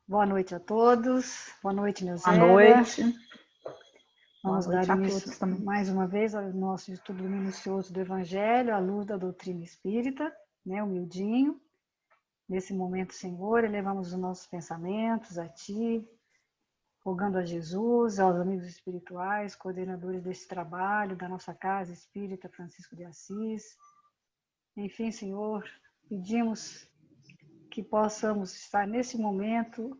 Boa noite a todos. Boa noite, Boa Neusélia. noite. Vamos Boa noite dar a início todos também. mais uma vez ao nosso estudo minucioso do Evangelho, à luz da doutrina espírita, né, humildinho. Nesse momento, Senhor, elevamos os nossos pensamentos a Ti, rogando a Jesus, aos amigos espirituais, coordenadores desse trabalho, da nossa casa espírita Francisco de Assis. Enfim, Senhor, pedimos que possamos estar nesse momento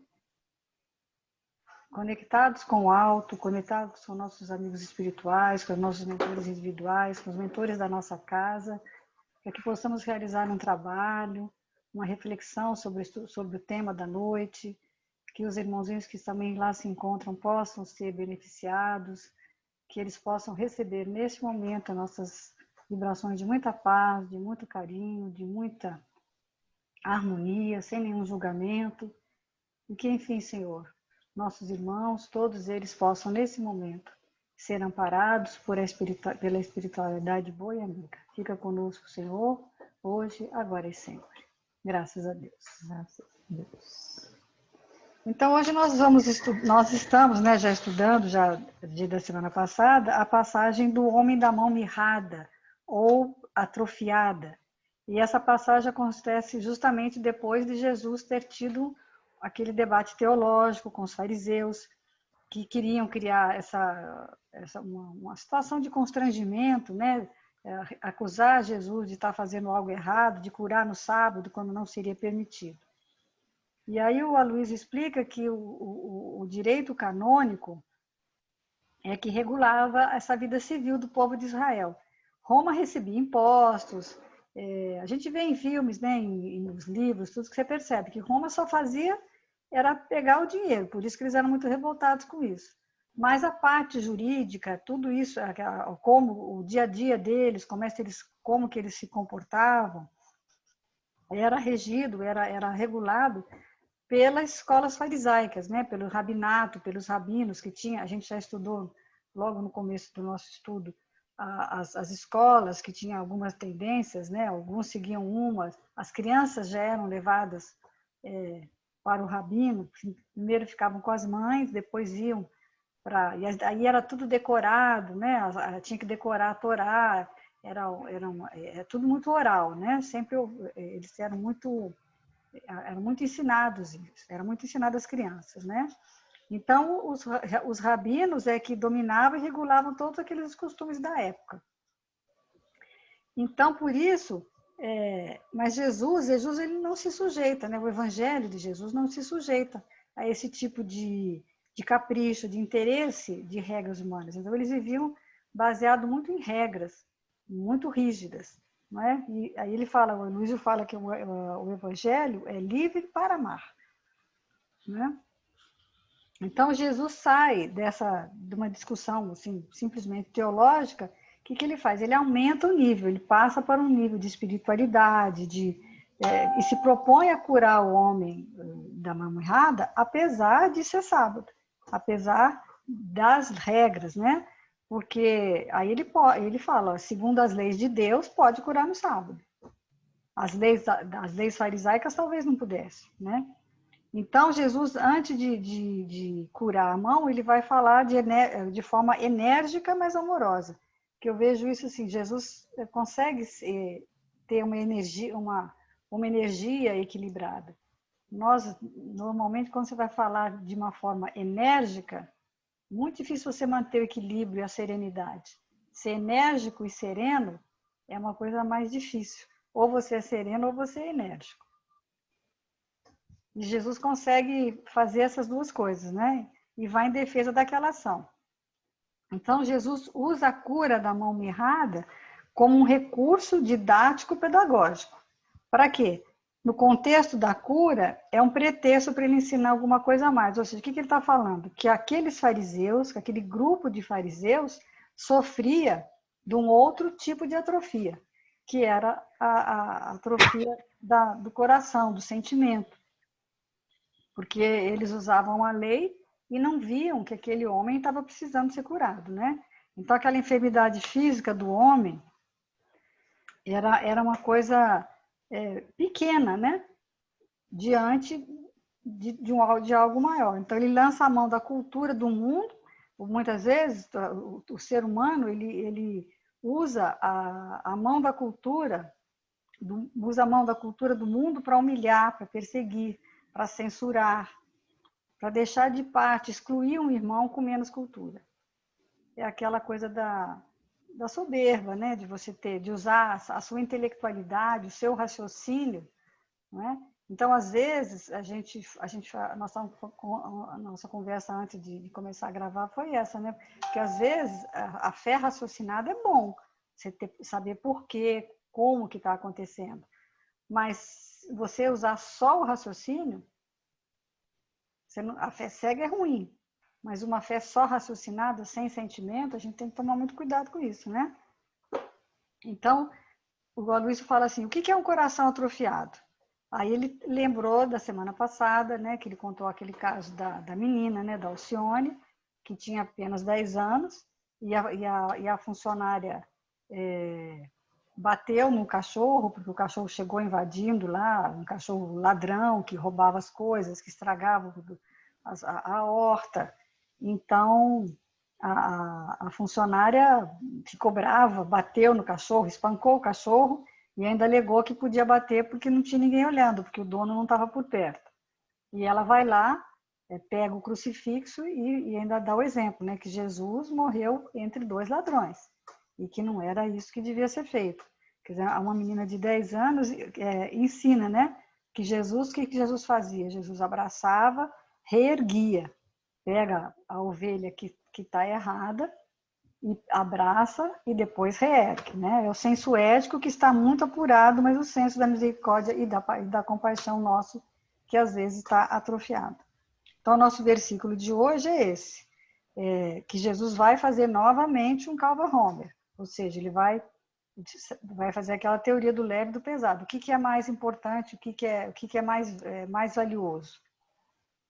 conectados com o alto, conectados com nossos amigos espirituais, com os nossos mentores individuais, com os mentores da nossa casa, para que possamos realizar um trabalho, uma reflexão sobre o tema da noite, que os irmãozinhos que também lá se encontram possam ser beneficiados, que eles possam receber neste momento as nossas vibrações de muita paz, de muito carinho, de muita harmonia, sem nenhum julgamento, e que, enfim, Senhor, nossos irmãos, todos eles possam, nesse momento, ser amparados pela espiritualidade boa e amiga. Fica conosco, Senhor, hoje, agora e sempre. Graças a Deus. Graças a Deus. Então, hoje nós estamos, né, já estudando, já dia da semana passada, a passagem do homem da mão mirrada ou atrofiada. E essa passagem acontece justamente depois de Jesus ter tido aquele debate teológico com os fariseus, que queriam criar uma situação de constrangimento, né? Acusar Jesus de estar fazendo algo errado, de curar no sábado, quando não seria permitido. E aí o Aloysio explica que o direito canônico é que regulava essa vida civil do povo de Israel. Roma recebia impostos, a gente vê em filmes, né, nos livros, tudo que você percebe, que Roma só fazia era pegar o dinheiro, por isso que eles eram muito revoltados com isso. Mas a parte jurídica, tudo isso, como o dia a dia deles, como que eles se comportavam, era regido, era regulado pelas escolas farisaicas, né? Pelo rabinato, pelos rabinos que tinha. A gente já estudou logo no começo do nosso estudo as escolas que tinham algumas tendências, né? Alguns seguiam umas. As crianças já eram levadas para o rabino. Primeiro ficavam com as mães, depois iam para. E aí era tudo decorado, né? Tinha que decorar a Torá. Era tudo muito oral, né? Sempre eles eram muito ensinados isso, era muito ensinado às crianças, né? Então, os rabinos é que dominavam e regulavam todos aqueles costumes da época. Então, por isso, mas Jesus ele não se sujeita, né? O evangelho de Jesus não se sujeita a esse tipo de capricho, de interesse de regras humanas. Então, eles viviam baseado muito em regras, muito rígidas. Não é? E aí ele fala, o Luísio fala que o evangelho é livre para amar. Né? Então, Jesus sai de uma discussão assim, simplesmente teológica, o que ele faz? Ele aumenta o nível, ele passa para um nível de espiritualidade, e se propõe a curar o homem da mão errada, apesar de ser sábado, apesar das regras, né? Porque aí ele fala, segundo as leis de Deus, pode curar no sábado. As leis farisaicas talvez não pudesse, né? Então, Jesus, antes de curar a mão, ele vai falar de forma enérgica, mas amorosa. Que eu vejo isso assim, Jesus consegue ter uma energia equilibrada. Nós, normalmente, quando você vai falar de uma forma enérgica, muito difícil você manter o equilíbrio e a serenidade. Ser enérgico e sereno é uma coisa mais difícil. Ou você é sereno ou você é enérgico. E Jesus consegue fazer essas duas coisas, né? E vai em defesa daquela ação. Então, Jesus usa a cura da mão mirrada como um recurso didático-pedagógico. Para quê? No contexto da cura, é um pretexto para ele ensinar alguma coisa a mais. Ou seja, o que ele está falando? Que aqueles fariseus, que aquele grupo de fariseus, sofria de um outro tipo de atrofia, que era a atrofia do coração, do sentimento. Porque eles usavam a lei e não viam que aquele homem estava precisando ser curado, né? Então, aquela enfermidade física do homem era uma coisa pequena, né? Diante de algo maior. Então, ele lança a mão da cultura do mundo. Muitas vezes, o ser humano, ele usa a mão da cultura, usa a mão da cultura do mundo para humilhar, para perseguir, para censurar, para deixar de parte, excluir um irmão com menos cultura. É aquela coisa da soberba, né? De usar a sua intelectualidade, o seu raciocínio, não é? Então, às vezes, a nossa conversa antes de começar a gravar foi essa, né? Porque, às vezes, a fé raciocinada é bom, você saber por quê, como que está acontecendo. Mas você usar só o raciocínio, a fé cega é ruim, mas uma fé só raciocinada, sem sentimento, a gente tem que tomar muito cuidado com isso, né? Então, o Aloysio fala assim, o que é um coração atrofiado? Aí ele lembrou da semana passada, né, que ele contou aquele caso da menina, né, da Alcione, que tinha apenas 10 anos, e a funcionária bateu no cachorro, porque o cachorro chegou invadindo lá, um cachorro ladrão, que roubava as coisas, que estragava a horta. Então, a funcionária ficou brava, bateu no cachorro, espancou o cachorro, e ainda alegou que podia bater porque não tinha ninguém olhando, porque o dono não estava por perto. E ela vai lá, pega o crucifixo e ainda dá o exemplo, né, que Jesus morreu entre dois ladrões e que não era isso que devia ser feito. Quer dizer, uma menina de 10 anos ensina, né, que Jesus, o que Jesus fazia? Jesus abraçava, reerguia, pega a ovelha que está errada, e abraça e depois reergue, né? É o senso ético que está muito apurado, mas o senso da misericórdia e da compaixão nosso, que às vezes está atrofiado. Então, o nosso versículo de hoje é esse, que Jesus vai fazer novamente um Calva Homer, ou seja, ele vai fazer aquela teoria do leve e do pesado. O que é mais importante, o que é mais valioso?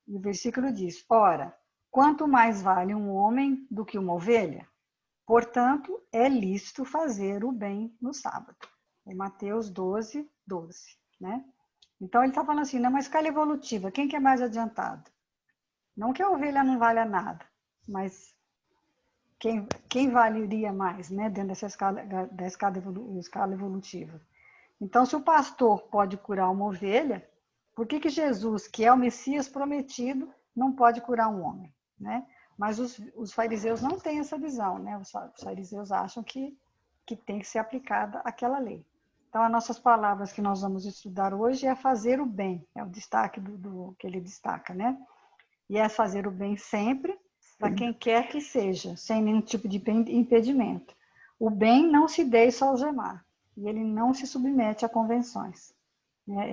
E o versículo diz, ora, quanto mais vale um homem do que uma ovelha? Portanto, é lícito fazer o bem no sábado. É Mateus 12, 12. Né? Então, ele está falando assim, na escala evolutiva, quem que é mais adiantado? Não que a ovelha não valha nada, mas quem valeria mais, né, dentro dessa escala evolutiva? Então, se o pastor pode curar uma ovelha, por que Jesus, que é o Messias prometido, não pode curar um homem? Né? Mas os fariseus não têm essa visão, né? Os fariseus acham que tem que ser aplicada aquela lei. Então, as nossas palavras que nós vamos estudar hoje é fazer o bem, é o destaque do que ele destaca, né? E é fazer o bem sempre, para quem quer que seja, sem nenhum tipo de impedimento. O bem não se deixa algemar, e ele não se submete a convenções.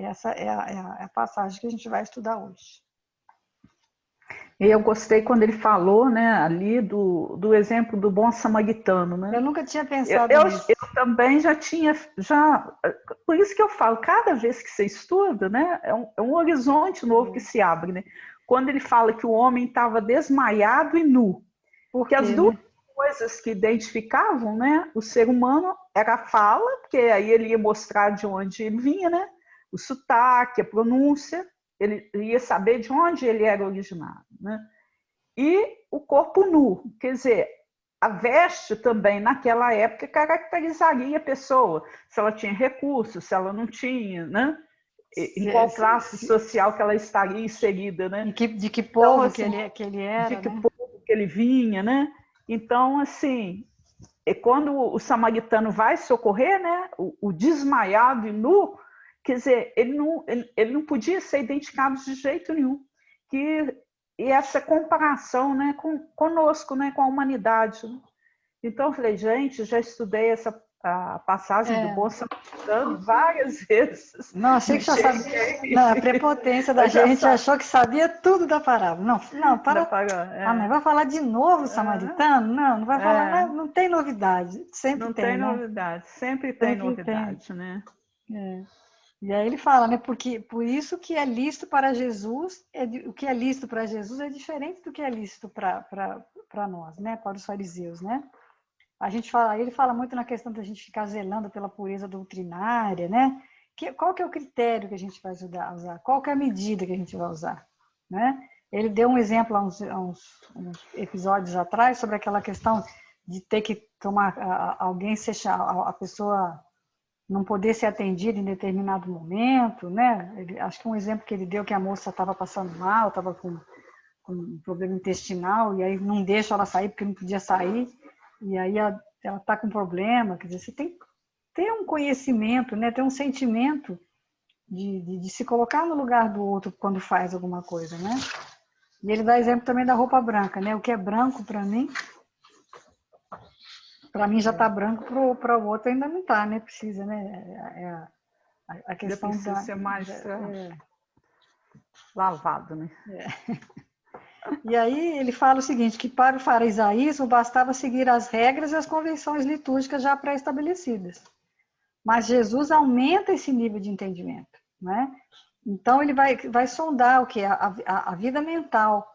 Essa é a passagem que a gente vai estudar hoje. E eu gostei quando ele falou, né, ali do exemplo do bom samaritano, né? Eu nunca tinha pensado nisso. Eu também já tinha, por isso que eu falo, cada vez que você estuda, né, é um horizonte novo que se abre, né? Quando ele fala que o homem estava desmaiado e nu, porque as duas coisas que identificavam, né, o ser humano era a fala, porque aí ele ia mostrar de onde ele vinha, né? O sotaque, a pronúncia, ele ia saber de onde ele era originado, né? E o corpo nu, quer dizer, a veste também naquela época caracterizaria a pessoa, se ela tinha recursos, se ela não tinha, né? Em qual classe social que ela estaria inserida, né? De que povo então, assim, que ele era, de que né? povo que ele vinha, né? Então, assim, quando o samaritano vai socorrer, né? O desmaiado e nu, quer dizer, ele não podia ser identificado de jeito nenhum. E essa comparação, né, conosco, né, com a humanidade. Né? Então, eu falei, gente, já estudei a passagem do bom samaritano várias vezes. Não, achei que já sabia. Não, a prepotência da gente achou que sabia tudo da parábola. Não, para. Vai falar de novo samaritano? Não vai falar, não tem novidade. Sempre tem, né? Novidade, sempre tem novidade, né? E aí ele fala, né? Porque por isso que é lícito para Jesus, o que é lícito para Jesus é diferente do que é lícito para nós, né? Para os fariseus, né? Ele fala muito na questão da gente ficar zelando pela pureza doutrinária, né? Qual que é o critério que a gente vai usar? Qual que é a medida que a gente vai usar? né? Ele deu um exemplo há uns episódios atrás sobre aquela questão de ter que tomar alguém a pessoa não poder ser atendida em determinado momento, né? Acho que um exemplo que ele deu que a moça estava passando mal, estava com um problema intestinal e aí não deixa ela sair porque não podia sair e aí ela está com problema. Quer dizer, você tem que ter um conhecimento, né? Ter um sentimento de se colocar no lugar do outro quando faz alguma coisa, né? E ele dá exemplo também da roupa branca, né? O que é branco para mim já está branco, para o outro ainda não está, né? Precisa, né? A questão precisa ser mais lavado, né? E aí ele fala o seguinte, que para o farisaísmo bastava seguir as regras e as convenções litúrgicas já pré-estabelecidas. Mas Jesus aumenta esse nível de entendimento, né? Então ele vai sondar o que? A vida mental.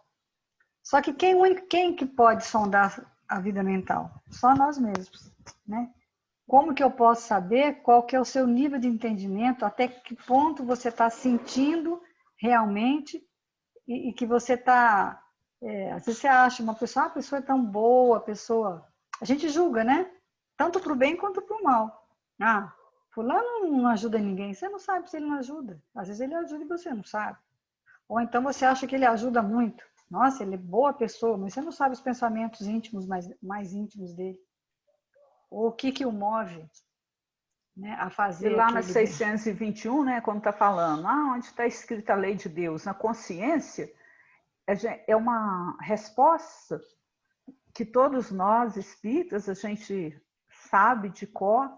Só que quem que pode sondar a vida mental? Só nós mesmos, né? Como que eu posso saber qual que é o seu nível de entendimento, até que ponto você está sentindo realmente e que você está... às vezes você acha uma pessoa, a pessoa é tão boa, a pessoa... A gente julga, né? Tanto para o bem quanto para o mal. Ah, fulano não ajuda ninguém, você não sabe se ele não ajuda. Às vezes ele ajuda e você não sabe. Ou então você acha que ele ajuda muito. Nossa, ele é boa pessoa, mas você não sabe os pensamentos íntimos, mais íntimos dele. Ou o que o move, né, a E fazer lá na aquele bem. 621, né, quando está falando, onde está escrita a lei de Deus? Na consciência, é uma resposta que todos nós, espíritas, a gente sabe de cor,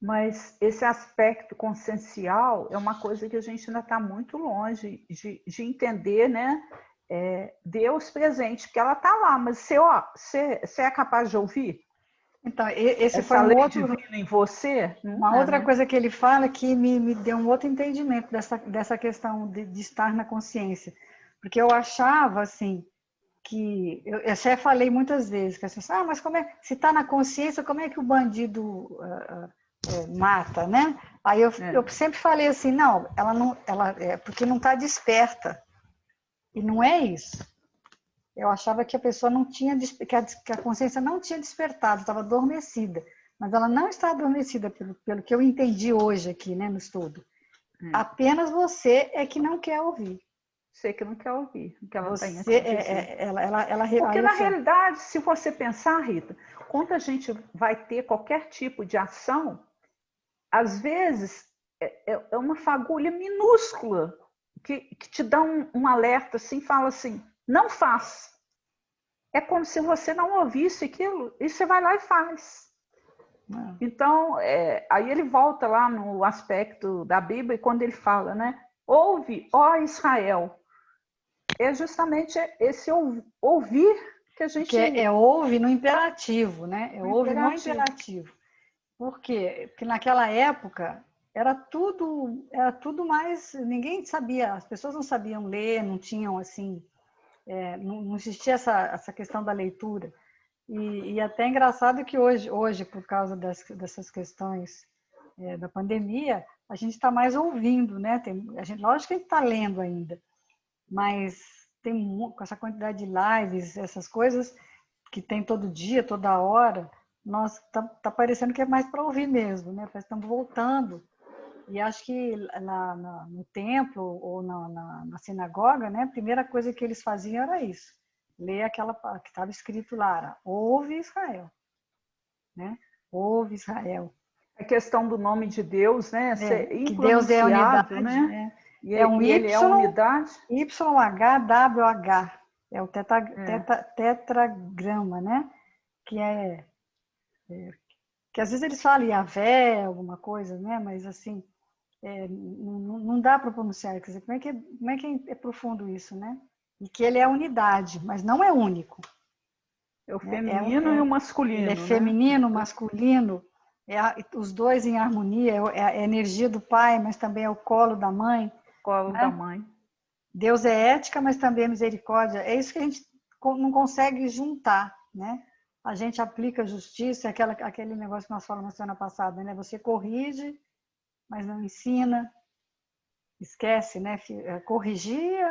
mas esse aspecto consciencial é uma coisa que a gente ainda está muito longe de entender, né? Deus presente, porque ela está lá, mas você é capaz de ouvir? Então, esse foi Essa um lei outro... divina em você? Uma Não é, outra né? coisa que ele fala que me deu um outro entendimento dessa questão de estar na consciência. Porque eu achava, assim, que... Eu até falei muitas vezes, que as pessoas, mas se está na consciência, como é que o bandido mata, né? Aí eu sempre falei assim, não, ela porque não está desperta. E não é isso. Eu achava que a pessoa não tinha, que a consciência não tinha despertado, estava adormecida. Mas ela não está adormecida, pelo que eu entendi hoje aqui, né, no estudo. Apenas você é que não quer ouvir. Você que não quer ouvir o que ela tem a Você, te dizer. Porque na realidade, se você pensar, Rita, quando a gente vai ter qualquer tipo de ação, às vezes é uma fagulha minúscula que te dá um alerta assim, fala assim, não faz. É como se você não ouvisse aquilo e você vai lá e faz. Então, aí ele volta lá no aspecto da Bíblia, e quando ele fala, né? Ouve, ó Israel. É justamente esse ouvir que a gente... Que ouve no imperativo, né? Ouve no imperativo. imperativo. Por quê? Porque naquela época era tudo mais... Ninguém sabia, as pessoas não sabiam ler, não tinham, assim... não existia essa questão da leitura. E até é engraçado que hoje por causa dessas questões da pandemia, a gente está mais ouvindo, né? Lógico que a gente está lendo ainda, mas com essa quantidade de lives, essas coisas que tem todo dia, toda hora, tá parecendo que é mais para ouvir mesmo, né? Parece que estamos voltando. E acho que no templo ou na sinagoga, né, a primeira coisa que eles faziam era isso. Ler aquela que estava escrito lá, ouve Israel. Né? Ouve Israel. A questão do nome de Deus, né? Ser Que Deus é a impronunciável, unidade. né? Né? E É um ele é a unidade. YHWH. É o tetragrama, né? Que às vezes eles falam Yahvé, alguma coisa, né? Mas assim, não dá para pronunciar. Quer dizer, como é que é profundo isso, né? E que ele é a unidade, mas não é único. É o Né? feminino e o masculino. Ele é né? feminino, masculino, os dois em harmonia, é a energia do pai, mas também é o colo da mãe. Colo né? da mãe. Deus é ética, mas também é misericórdia. É isso que a gente não consegue juntar, né? A gente aplica justiça, aquele negócio que nós falamos na semana passada, né? Você corrige, mas não ensina. esquece, né? Corrigir,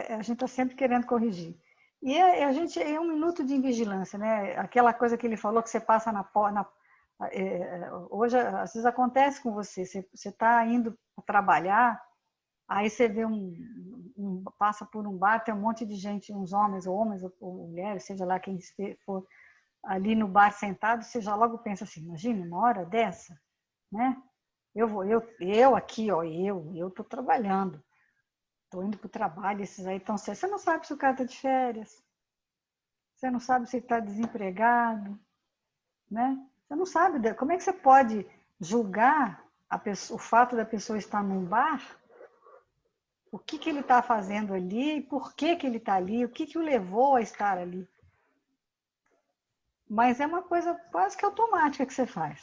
a gente está sempre querendo corrigir. E a gente é um minuto de vigilância, né? Aquela coisa que ele falou que você passa hoje às vezes acontece com você. Você está indo trabalhar, aí você vê passa por um bar, tem um monte de gente, uns homens ou mulheres, seja lá quem for ali no bar sentado, você já logo pensa assim, imagina, uma hora dessa, né? Eu aqui, ó, eu tô trabalhando, tô indo pro trabalho, esses aí estão... Você não sabe se o cara está de férias, você não sabe se ele está desempregado, né? Você não sabe, como é que você pode julgar o fato da pessoa estar num bar? O que ele está fazendo ali, por que ele está ali, o que o levou a estar ali? Mas é uma coisa quase que automática que você faz.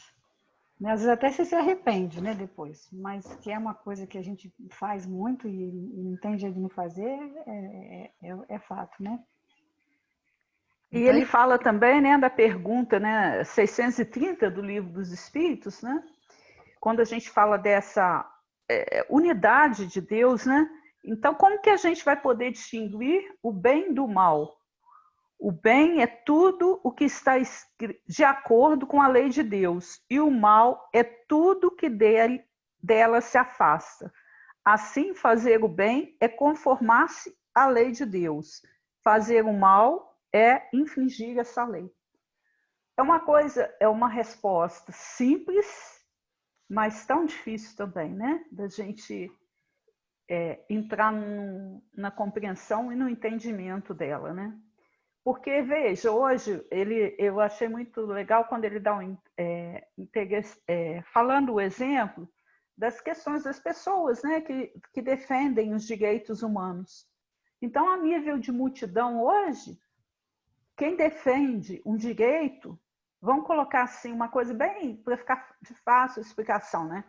Às vezes até você se arrepende, né, depois. Mas que é uma coisa que a gente faz muito e não tem jeito de não fazer, é fato, né? E então, ele fala também, né, da pergunta, né, 630 do Livro dos Espíritos, né? Quando a gente fala dessa unidade de Deus, né? Então, como que a gente vai poder distinguir o bem do mal? O bem é tudo o que está de acordo com a lei de Deus, e o mal é tudo que dela se afasta. Assim, fazer o bem é conformar-se à lei de Deus. Fazer o mal é infringir essa lei. É uma resposta simples, mas tão difícil também, né? Da gente entrar na compreensão e no entendimento dela, né? Porque, veja, hoje eu achei muito legal quando ele dá falando o exemplo das questões das pessoas, né, que defendem os direitos humanos. Então, a nível de multidão hoje, quem defende um direito, vamos colocar assim uma coisa bem para ficar de fácil explicação, né?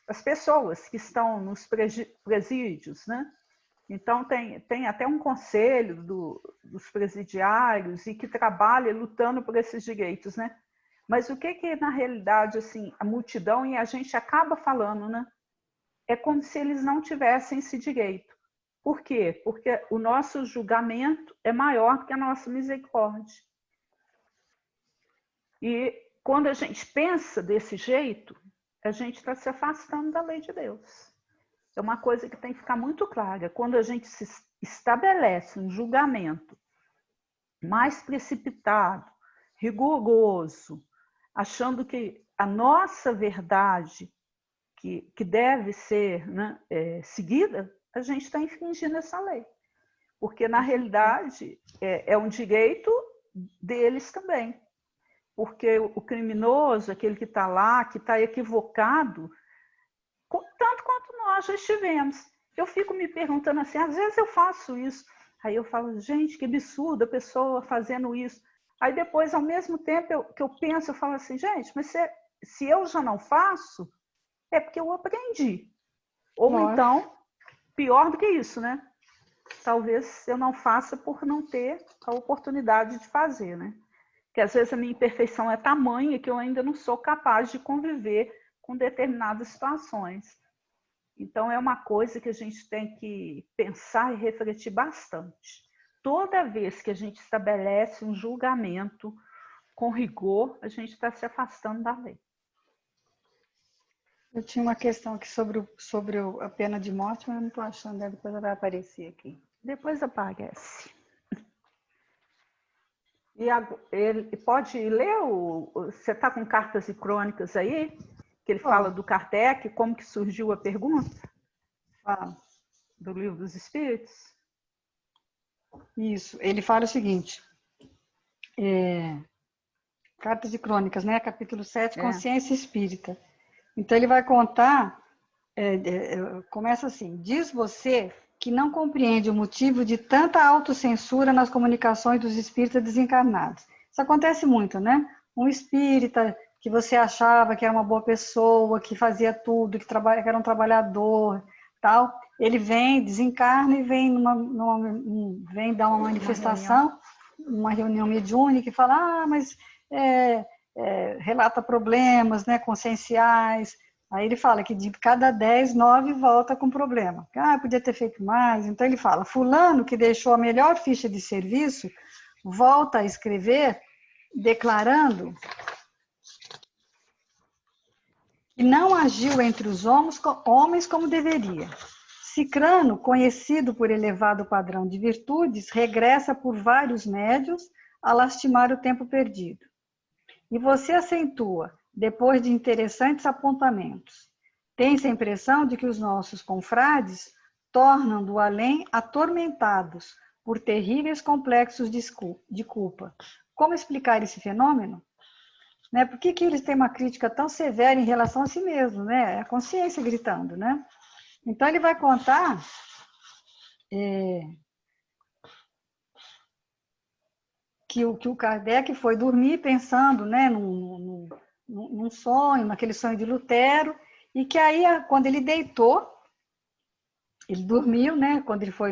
As pessoas que estão nos presídios, né? Então, tem até um conselho dos presidiários e que trabalha lutando por esses direitos, né? Mas o que na realidade, assim, a multidão e a gente acaba falando, né? É como se eles não tivessem esse direito. Por quê? Porque o nosso julgamento é maior que a nossa misericórdia. E quando a gente pensa desse jeito, a gente está se afastando da lei de Deus. É uma coisa que tem que ficar muito clara. Quando a gente se estabelece um julgamento mais precipitado, rigoroso, achando que a nossa verdade, que deve ser, né, seguida, a gente está infringindo essa lei. Porque, na realidade, é um direito deles também. Porque o criminoso, aquele que está lá, que está equivocado, tanto quanto nós já estivemos. Eu fico me perguntando assim, às vezes eu faço isso, aí eu falo, gente, que absurdo a pessoa fazendo isso. Aí depois, ao mesmo tempo que eu penso, eu falo assim, gente, mas se eu já não faço, é porque eu aprendi. Ou Nossa. Então, pior do que isso, né? Talvez eu não faça por não ter a oportunidade de fazer, né? Porque às vezes a minha imperfeição é tamanha que eu ainda não sou capaz de conviver com determinadas situações. Então, é uma coisa que a gente tem que pensar e refletir bastante. Toda vez que a gente estabelece um julgamento com rigor, a gente está se afastando da lei. Eu tinha uma questão aqui sobre a pena de morte, mas eu não estou achando, depois ela vai aparecer aqui. Depois aparece. E ele pode ler você está com cartas e crônicas aí? Que ele fala do Kardec, como que surgiu a pergunta? Do Livro dos Espíritos? Isso, ele fala o seguinte, Cartas e Crônicas, né? Capítulo 7, Consciência Espírita. Então ele vai contar, começa assim, diz você que não compreende o motivo de tanta autocensura nas comunicações dos espíritas desencarnados. Isso acontece muito, né? Um espírita que você achava que era uma boa pessoa, que fazia tudo, que era um trabalhador, tal, ele vem, desencarna e vem vem dar uma manifestação, uma reunião mediúnica e fala, mas relata problemas, né, conscienciais, Aí ele fala que de cada 10, 9 volta com problema. Ah, podia ter feito mais. Então ele fala, fulano que deixou a melhor ficha de serviço, volta a escrever declarando que não agiu entre os homens como deveria. Cicrano, conhecido por elevado padrão de virtudes, regressa por vários médios a lastimar o tempo perdido. E você acentua, depois de interessantes apontamentos. Tem-se a impressão de que os nossos confrades tornam do além atormentados por terríveis complexos de culpa. Como explicar esse fenômeno? Né? Por que eles têm uma crítica tão severa em relação a si mesmo? Né? É a consciência gritando. Né? Então, ele vai contar que o Kardec foi dormir pensando, né, num sonho, naquele sonho de Lutero, e que aí, quando ele deitou, ele dormiu, né, quando ele foi,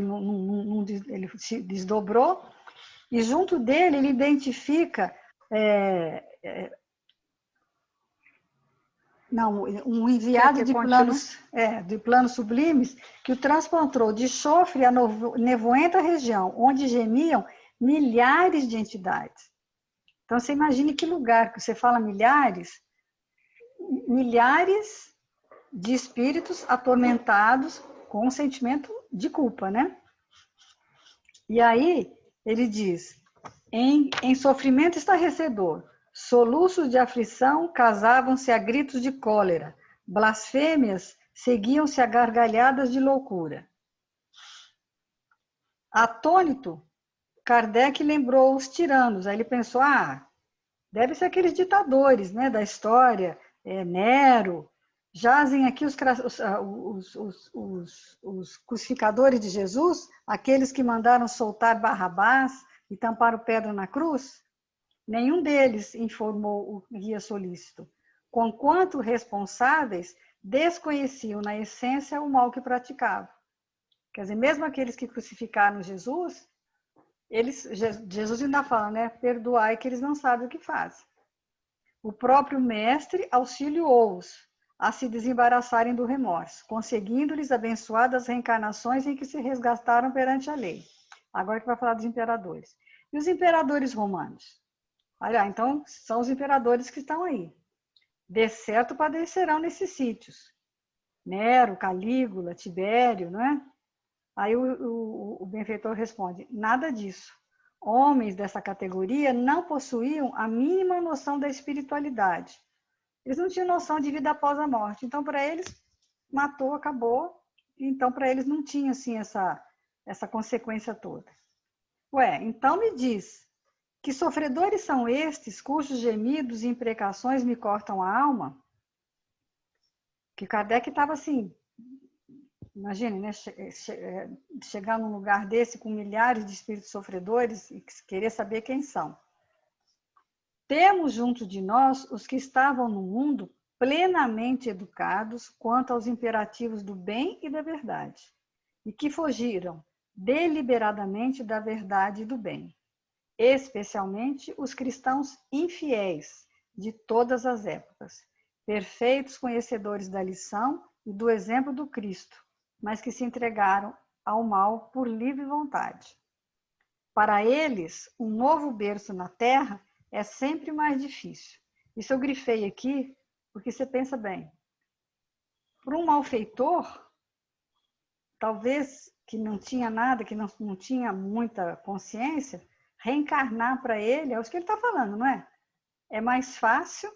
ele se desdobrou, e junto dele ele identifica um enviado de planos sublimes que o transportou de chofre a nevoenta região, onde gemiam milhares de entidades. Então, você imagine que lugar que você fala milhares de espíritos atormentados com um sentimento de culpa, né? E aí, ele diz, em sofrimento estarrecedor, soluços de aflição casavam-se a gritos de cólera, blasfêmias seguiam-se a gargalhadas de loucura. Atônito, Kardec lembrou os tiranos. Aí ele pensou, deve ser aqueles ditadores, né, da história, Nero. Jazem aqui os crucificadores de Jesus, aqueles que mandaram soltar Barrabás e tamparam pedra na cruz. Nenhum deles informou o guia solícito, conquanto responsáveis desconheciam na essência o mal que praticavam. Quer dizer, mesmo aqueles que crucificaram Jesus, Jesus ainda fala, né? Perdoai que eles não sabem o que fazem. O próprio mestre auxiliou-os a se desembaraçarem do remorso, conseguindo-lhes abençoadas reencarnações em que se resgataram perante a lei. Agora que vai falar dos imperadores. E os imperadores romanos? Olha, então são os imperadores que estão aí. De certo padecerão nesses sítios. Nero, Calígula, Tibério, não é? Aí o benfeitor responde, nada disso. Homens dessa categoria não possuíam a mínima noção da espiritualidade. Eles não tinham noção de vida após a morte. Então, para eles, matou, acabou. Então, para eles não tinha assim, essa consequência toda. Então me diz, que sofredores são estes cujos gemidos e imprecações me cortam a alma? Que Kardec estava assim, imagine, né, chegar num lugar desse com milhares de espíritos sofredores e querer saber quem são. Temos junto de nós os que estavam no mundo plenamente educados quanto aos imperativos do bem e da verdade, e que fugiram deliberadamente da verdade e do bem, especialmente os cristãos infiéis de todas as épocas, perfeitos conhecedores da lição e do exemplo do Cristo, mas que se entregaram ao mal por livre vontade. Para eles, um novo berço na terra é sempre mais difícil. Isso eu grifei aqui, porque você pensa bem. Para um malfeitor, talvez que não tinha nada, que não tinha muita consciência, reencarnar para ele, é o que ele está falando, não é? É mais fácil,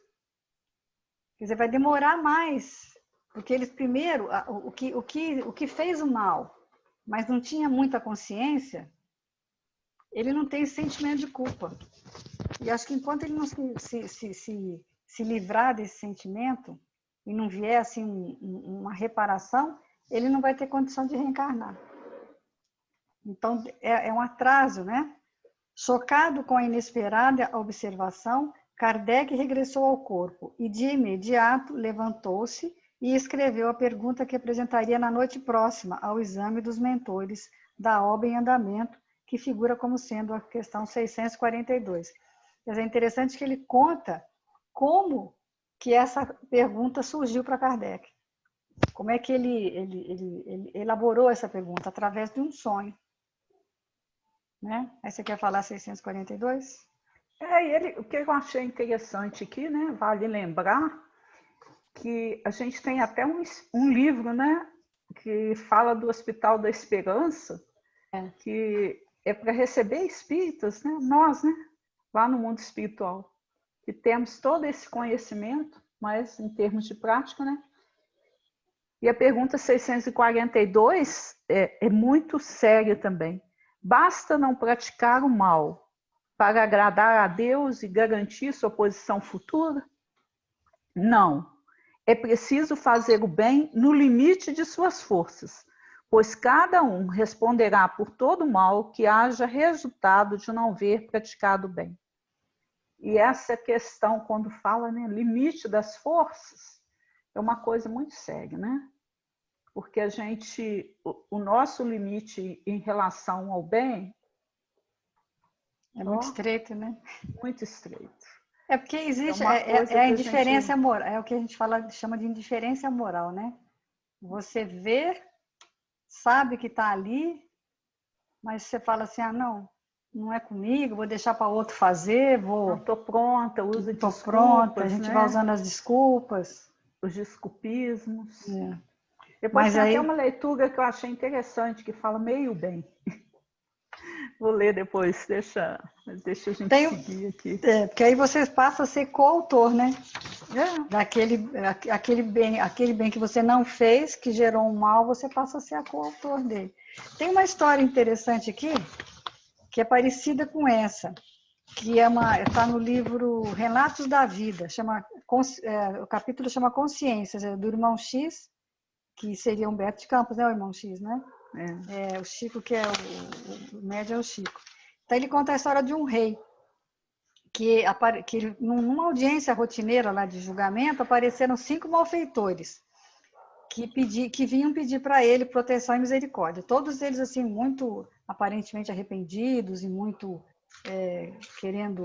quer dizer, vai demorar mais, porque eles primeiro, o que fez o mal, mas não tinha muita consciência, ele não tem esse sentimento de culpa. E acho que enquanto ele não se livrar desse sentimento, e não vier assim uma reparação, ele não vai ter condição de reencarnar. Então, é um atraso, né? Chocado com a inesperada observação, Kardec regressou ao corpo e, de imediato, levantou-se e escreveu a pergunta que apresentaria na noite próxima ao exame dos mentores da obra em andamento, que figura como sendo a questão 642. Quer dizer, é interessante que ele conta como que essa pergunta surgiu para Kardec. Como é que ele elaborou essa pergunta? Através de um sonho. Né? Aí você quer falar 642? O que eu achei interessante aqui, né? Vale lembrar que a gente tem até um livro, né? Que fala do Hospital da Esperança, que é para receber espíritas, né? Nós, né? Lá no mundo espiritual, que temos todo esse conhecimento, mas em termos de prática, né? E a pergunta 642 é muito séria também. Basta não praticar o mal para agradar a Deus e garantir sua posição futura? Não. É preciso fazer o bem no limite de suas forças, pois cada um responderá por todo mal que haja resultado de não ver praticado o bem. E essa questão, quando fala, né, limite das forças, é uma coisa muito séria, né? Porque o nosso limite em relação ao bem é muito estreito, né? Muito estreito. É porque existe a indiferença moral, é o que a gente chama de indiferença moral, né? Você vê, sabe que está ali, mas você fala assim, não é comigo, vou deixar para outro fazer, não estou pronta, usa desculpas. Estou pronta, a gente vai usando as desculpas. Os desculpismos. Mas Depois tem até uma leitura que eu achei interessante, que fala meio bem. Vou ler depois, deixa a gente seguir aqui. Porque aí você passa a ser coautor, né? Aquele bem que você não fez, que gerou um mal, você passa a ser a coautor dele. Tem uma história interessante aqui, que é parecida com essa, que está no livro Relatos da Vida, o capítulo chama Consciências, do irmão X, que seria Humberto de Campos, né, o irmão X, né? O Chico, que é o médium, é o Chico. Então, ele conta a história de um rei, que numa audiência rotineira lá de julgamento, apareceram 5 malfeitores, que vinham pedir para ele proteção e misericórdia. Todos eles, assim, muito aparentemente arrependidos e muito querendo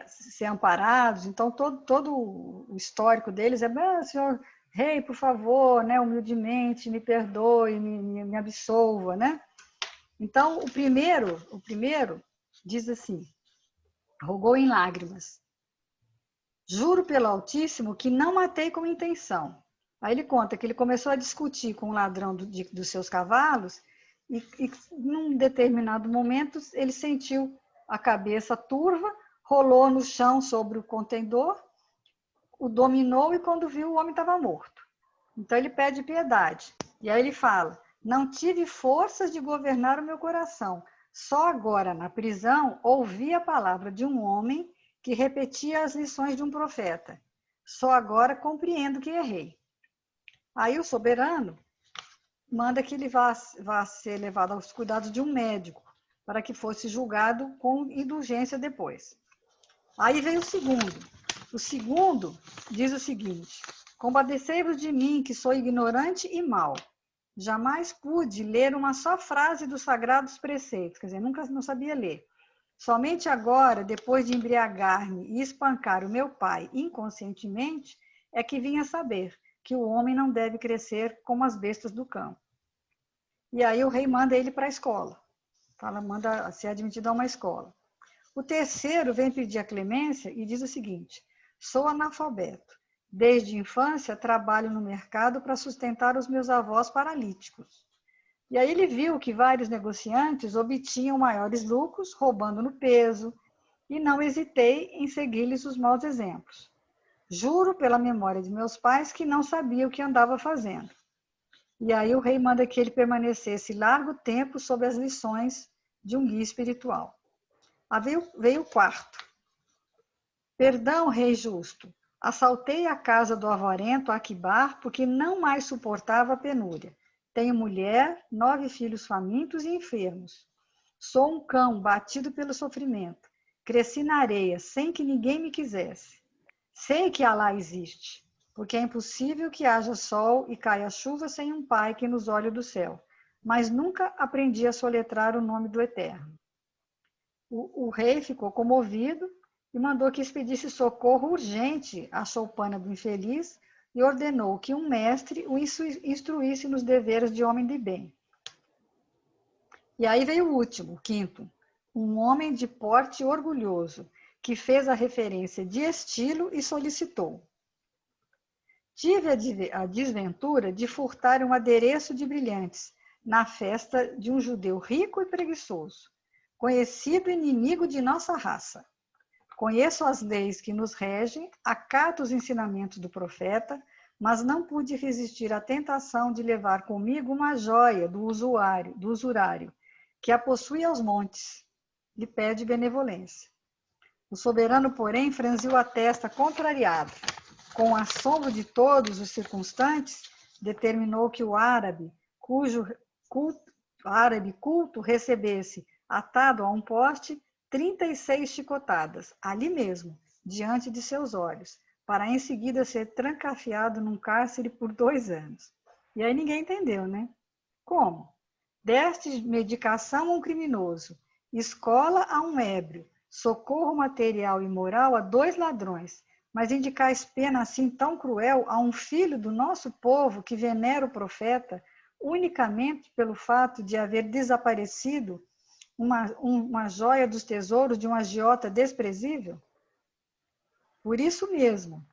ser amparados. Então, todo o histórico deles senhor rei, por favor, né, humildemente, me perdoe, me absolva, né? Então, o primeiro diz assim, rogou em lágrimas: juro pelo Altíssimo que não matei com intenção. Aí ele conta que ele começou a discutir com o ladrão dos seus cavalos e num determinado momento ele sentiu a cabeça turva, rolou no chão sobre o contendor, o dominou e quando viu o homem estava morto. Então ele pede piedade. E aí ele fala: não tive forças de governar o meu coração. Só agora, na prisão, ouvi a palavra de um homem que repetia as lições de um profeta. Só agora compreendo que errei. Aí o soberano manda que ele vá ser levado aos cuidados de um médico, para que fosse julgado com indulgência depois. Aí vem o segundo. O segundo diz o seguinte: compadecei-vos de mim, que sou ignorante e mau. Jamais pude ler uma só frase dos sagrados preceitos, quer dizer, nunca não sabia ler. Somente agora, depois de embriagar-me e espancar o meu pai inconscientemente, é que vim a saber que o homem não deve crescer como as bestas do campo. E aí o rei manda ele para a escola. Manda ser admitido a uma escola. O terceiro vem pedir a clemência e diz o seguinte: sou analfabeto. Desde a infância trabalho no mercado para sustentar os meus avós paralíticos. E aí ele viu que vários negociantes obtinham maiores lucros roubando no peso e não hesitei em seguir-lhes os maus exemplos. Juro pela memória de meus pais que não sabia o que andava fazendo. E aí o rei manda que ele permanecesse largo tempo sob as lições de um guia espiritual. Aí veio o quarto. Perdão, rei justo. Assaltei a casa do avarento Aquibar porque não mais suportava a penúria. Tenho mulher, 9 filhos famintos e enfermos. Sou um cão batido pelo sofrimento. Cresci na areia sem que ninguém me quisesse. Sei que Alá existe, porque é impossível que haja sol e caia chuva sem um pai que nos olhe do céu. Mas nunca aprendi a soletrar o nome do Eterno. O rei ficou comovido e mandou que expedisse socorro urgente à choupana do infeliz e ordenou que um mestre o instruísse nos deveres de homem de bem. E aí veio o último, o quinto. Um homem de porte orgulhoso, que fez a referência de estilo e solicitou: tive a desventura de furtar um adereço de brilhantes na festa de um judeu rico e preguiçoso, conhecido inimigo de nossa raça. Conheço as leis que nos regem, acato os ensinamentos do profeta, mas não pude resistir à tentação de levar comigo uma joia do usurário, que a possui aos montes. Lhe pede benevolência. O soberano, porém, franziu a testa contrariado. Com o assombro de todos os circunstantes, determinou que o árabe, cujo culto recebesse, atado a um poste, 36 chicotadas, ali mesmo, diante de seus olhos, para em seguida ser trancafiado num cárcere por 2 anos. E aí ninguém entendeu, né? Como? Deste medicação a um criminoso, escola a um ébrio, socorro material e moral a 2 ladrões, mas indicais pena assim tão cruel a um filho do nosso povo que venera o profeta, unicamente pelo fato de haver desaparecido uma joia dos tesouros de um agiota desprezível? Por isso mesmo,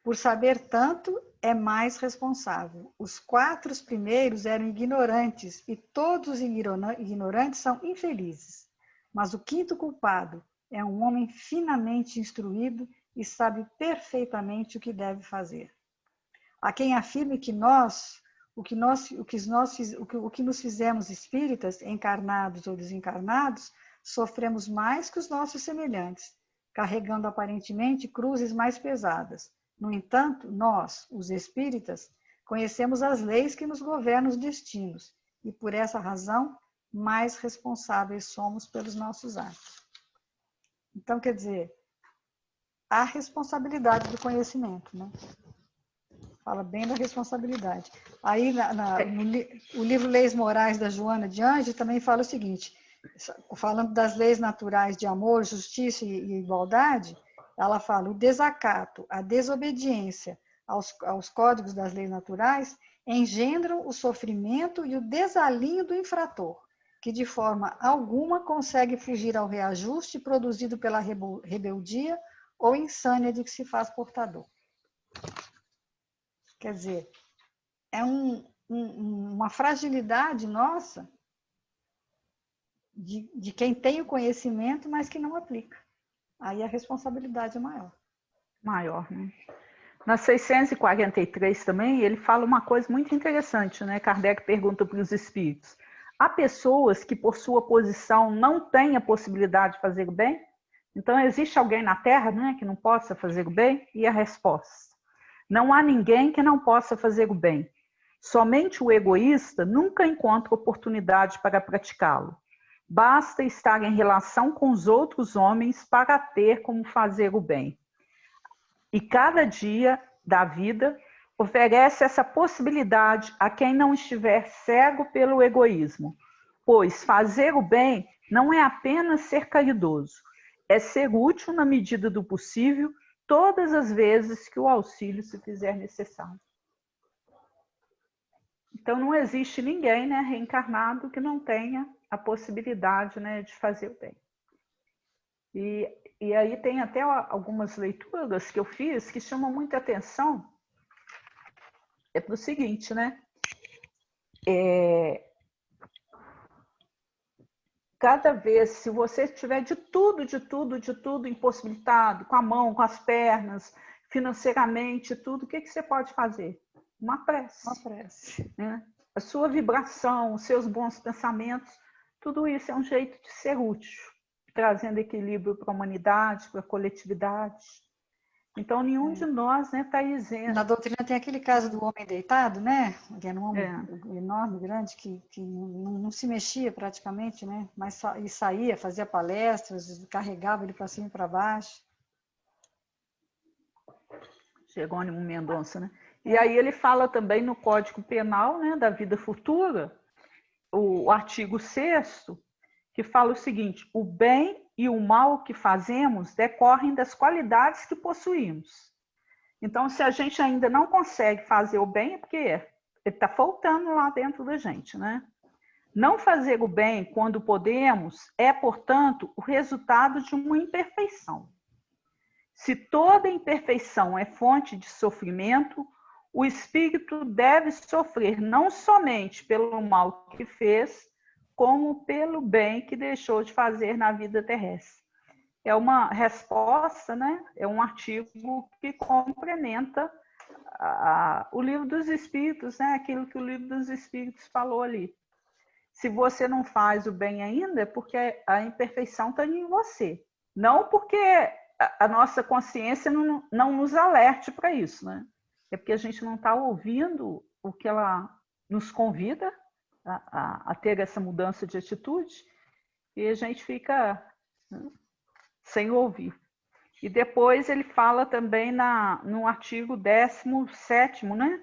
por saber tanto, é mais responsável. Os 4 primeiros eram ignorantes, e todos os ignorantes são infelizes. Mas o 5º culpado é um homem finamente instruído e sabe perfeitamente o que deve fazer. Há quem afirme que o que nos fizemos espíritas, encarnados ou desencarnados, sofremos mais que os nossos semelhantes, carregando aparentemente cruzes mais pesadas. No entanto, nós, os espíritas, conhecemos as leis que nos governam os destinos e, por essa razão, mais responsáveis somos pelos nossos atos. Então, quer dizer, a responsabilidade do conhecimento, né? Fala bem da responsabilidade. Aí, o livro Leis Morais, da Joana de Anjos, também fala o seguinte, falando das leis naturais de amor, justiça e igualdade, ela fala: o desacato, a desobediência aos códigos das leis naturais engendram o sofrimento e o desalinho do infrator, que de forma alguma consegue fugir ao reajuste produzido pela rebeldia ou insânia de que se faz portador. Quer dizer, é uma fragilidade nossa de quem tem o conhecimento, mas que não aplica. Aí a responsabilidade é maior. Maior, né? Na 643 também, ele fala uma coisa muito interessante, né? Kardec pergunta para os espíritos: há pessoas que, por sua posição, não têm a possibilidade de fazer o bem? Então, existe alguém na Terra, né, que não possa fazer o bem? E a resposta: não há ninguém que não possa fazer o bem. Somente o egoísta nunca encontra oportunidade para praticá-lo. Basta estar em relação com os outros homens para ter como fazer o bem. E cada dia da vida oferece essa possibilidade a quem não estiver cego pelo egoísmo, pois fazer o bem não é apenas ser caridoso, é ser útil na medida do possível todas as vezes que o auxílio se fizer necessário. Então não existe ninguém, né, reencarnado que não tenha a possibilidade, né, de fazer o bem. E aí tem até algumas leituras que eu fiz que chamam muita atenção. É para o seguinte, né? Cada vez, se você tiver de tudo impossibilitado, com a mão, com as pernas, financeiramente, tudo, o que você pode fazer? Uma prece. Uma prece. Né? A sua vibração, os seus bons pensamentos, tudo isso é um jeito de ser útil, trazendo equilíbrio para a humanidade, para a coletividade. Então, nenhum de nós está isento. Na doutrina tem aquele caso do homem deitado, né? Que era um homem enorme, grande, que não se mexia praticamente, né? Mas saía, fazia palestras, carregava ele para cima e para baixo. Jerônimo Mendonça, né? E aí ele fala também no Código Penal, né, da vida futura, o artigo 6º, que fala o seguinte: o bem e o mal que fazemos decorrem das qualidades que possuímos. Então, se a gente ainda não consegue fazer o bem, é porque ele está faltando lá dentro da gente, né? Não fazer o bem quando podemos é, portanto, o resultado de uma imperfeição. Se toda imperfeição é fonte de sofrimento, o espírito deve sofrer não somente pelo mal que fez, como pelo bem que deixou de fazer na vida terrestre. É uma resposta, né? É um artigo que complementa o livro dos Espíritos, né? Aquilo que o livro dos Espíritos falou ali. Se você não faz o bem ainda, é porque a imperfeição está em você. Não porque a nossa consciência não nos alerte para isso, né? É porque a gente não está ouvindo o que ela nos convida a ter essa mudança de atitude e a gente fica, né, sem ouvir. E depois ele fala também no artigo 17º, né?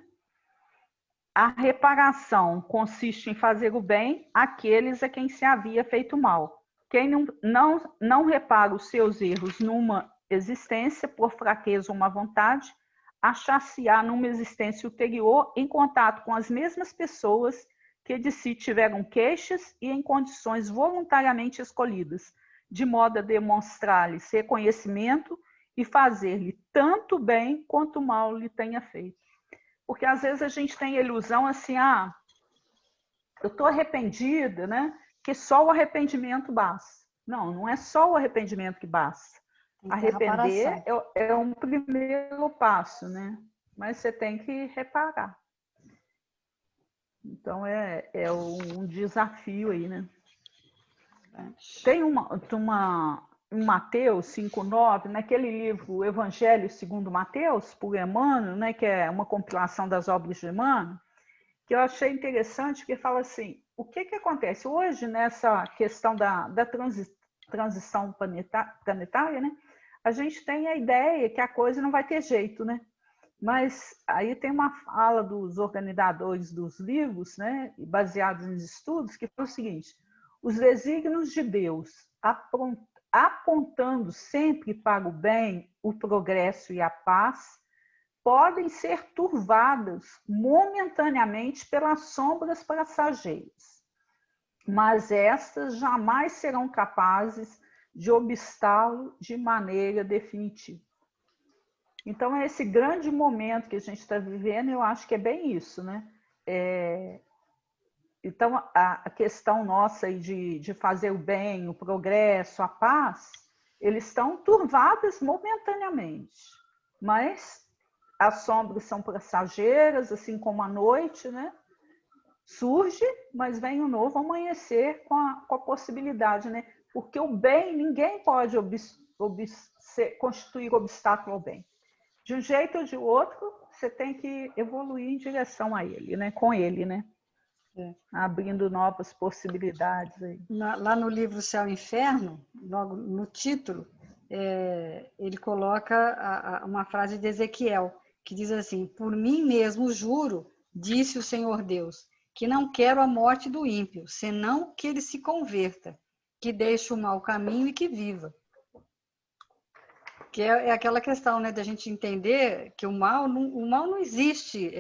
A reparação consiste em fazer o bem àqueles a quem se havia feito mal. Quem não repara os seus erros numa existência, por fraqueza ou má vontade, achar-se-á numa existência ulterior em contato com as mesmas pessoas que de si tiveram queixas e em condições voluntariamente escolhidas, de modo a demonstrar-lhes reconhecimento e fazer-lhe tanto bem quanto mal lhe tenha feito. Porque às vezes a gente tem a ilusão assim, eu estou arrependida, né? Que só o arrependimento basta. Não, não é só o arrependimento que basta. Arrepender é um primeiro passo, né? Mas você tem que reparar. Então é um desafio aí, né? Tem em Mateus 5,9, naquele livro o Evangelho segundo Mateus, por Emmanuel, né, que é uma compilação das obras de Emmanuel, que eu achei interessante, porque fala assim, o que acontece hoje nessa questão da transição planetária, né? A gente tem a ideia que a coisa não vai ter jeito, né? Mas aí tem uma fala dos organizadores dos livros, né, baseados em estudos, que foi o seguinte: os desígnios de Deus, apontando sempre para o bem, o progresso e a paz, podem ser turvados momentaneamente pelas sombras passageiras, mas estas jamais serão capazes de obstá-lo de maneira definitiva. Então, é esse grande momento que a gente está vivendo, eu acho que é bem isso, né? Então, a questão nossa aí de fazer o bem, o progresso, a paz, eles estão turvados momentaneamente, mas as sombras são passageiras, assim como a noite, né? Surge, mas vem um novo amanhecer com a possibilidade, né? Porque o bem, ninguém pode constituir obstáculo ao bem. De um jeito ou de outro, você tem que evoluir em direção a ele, né? Com ele, né? Abrindo novas possibilidades aí. Lá no livro Céu e Inferno, logo no título, ele coloca uma frase de Ezequiel, que diz assim: por mim mesmo juro, disse o Senhor Deus, que não quero a morte do ímpio, senão que ele se converta, que deixe o mau caminho e que viva. Que é aquela questão, né, da gente entender que o mal não existe,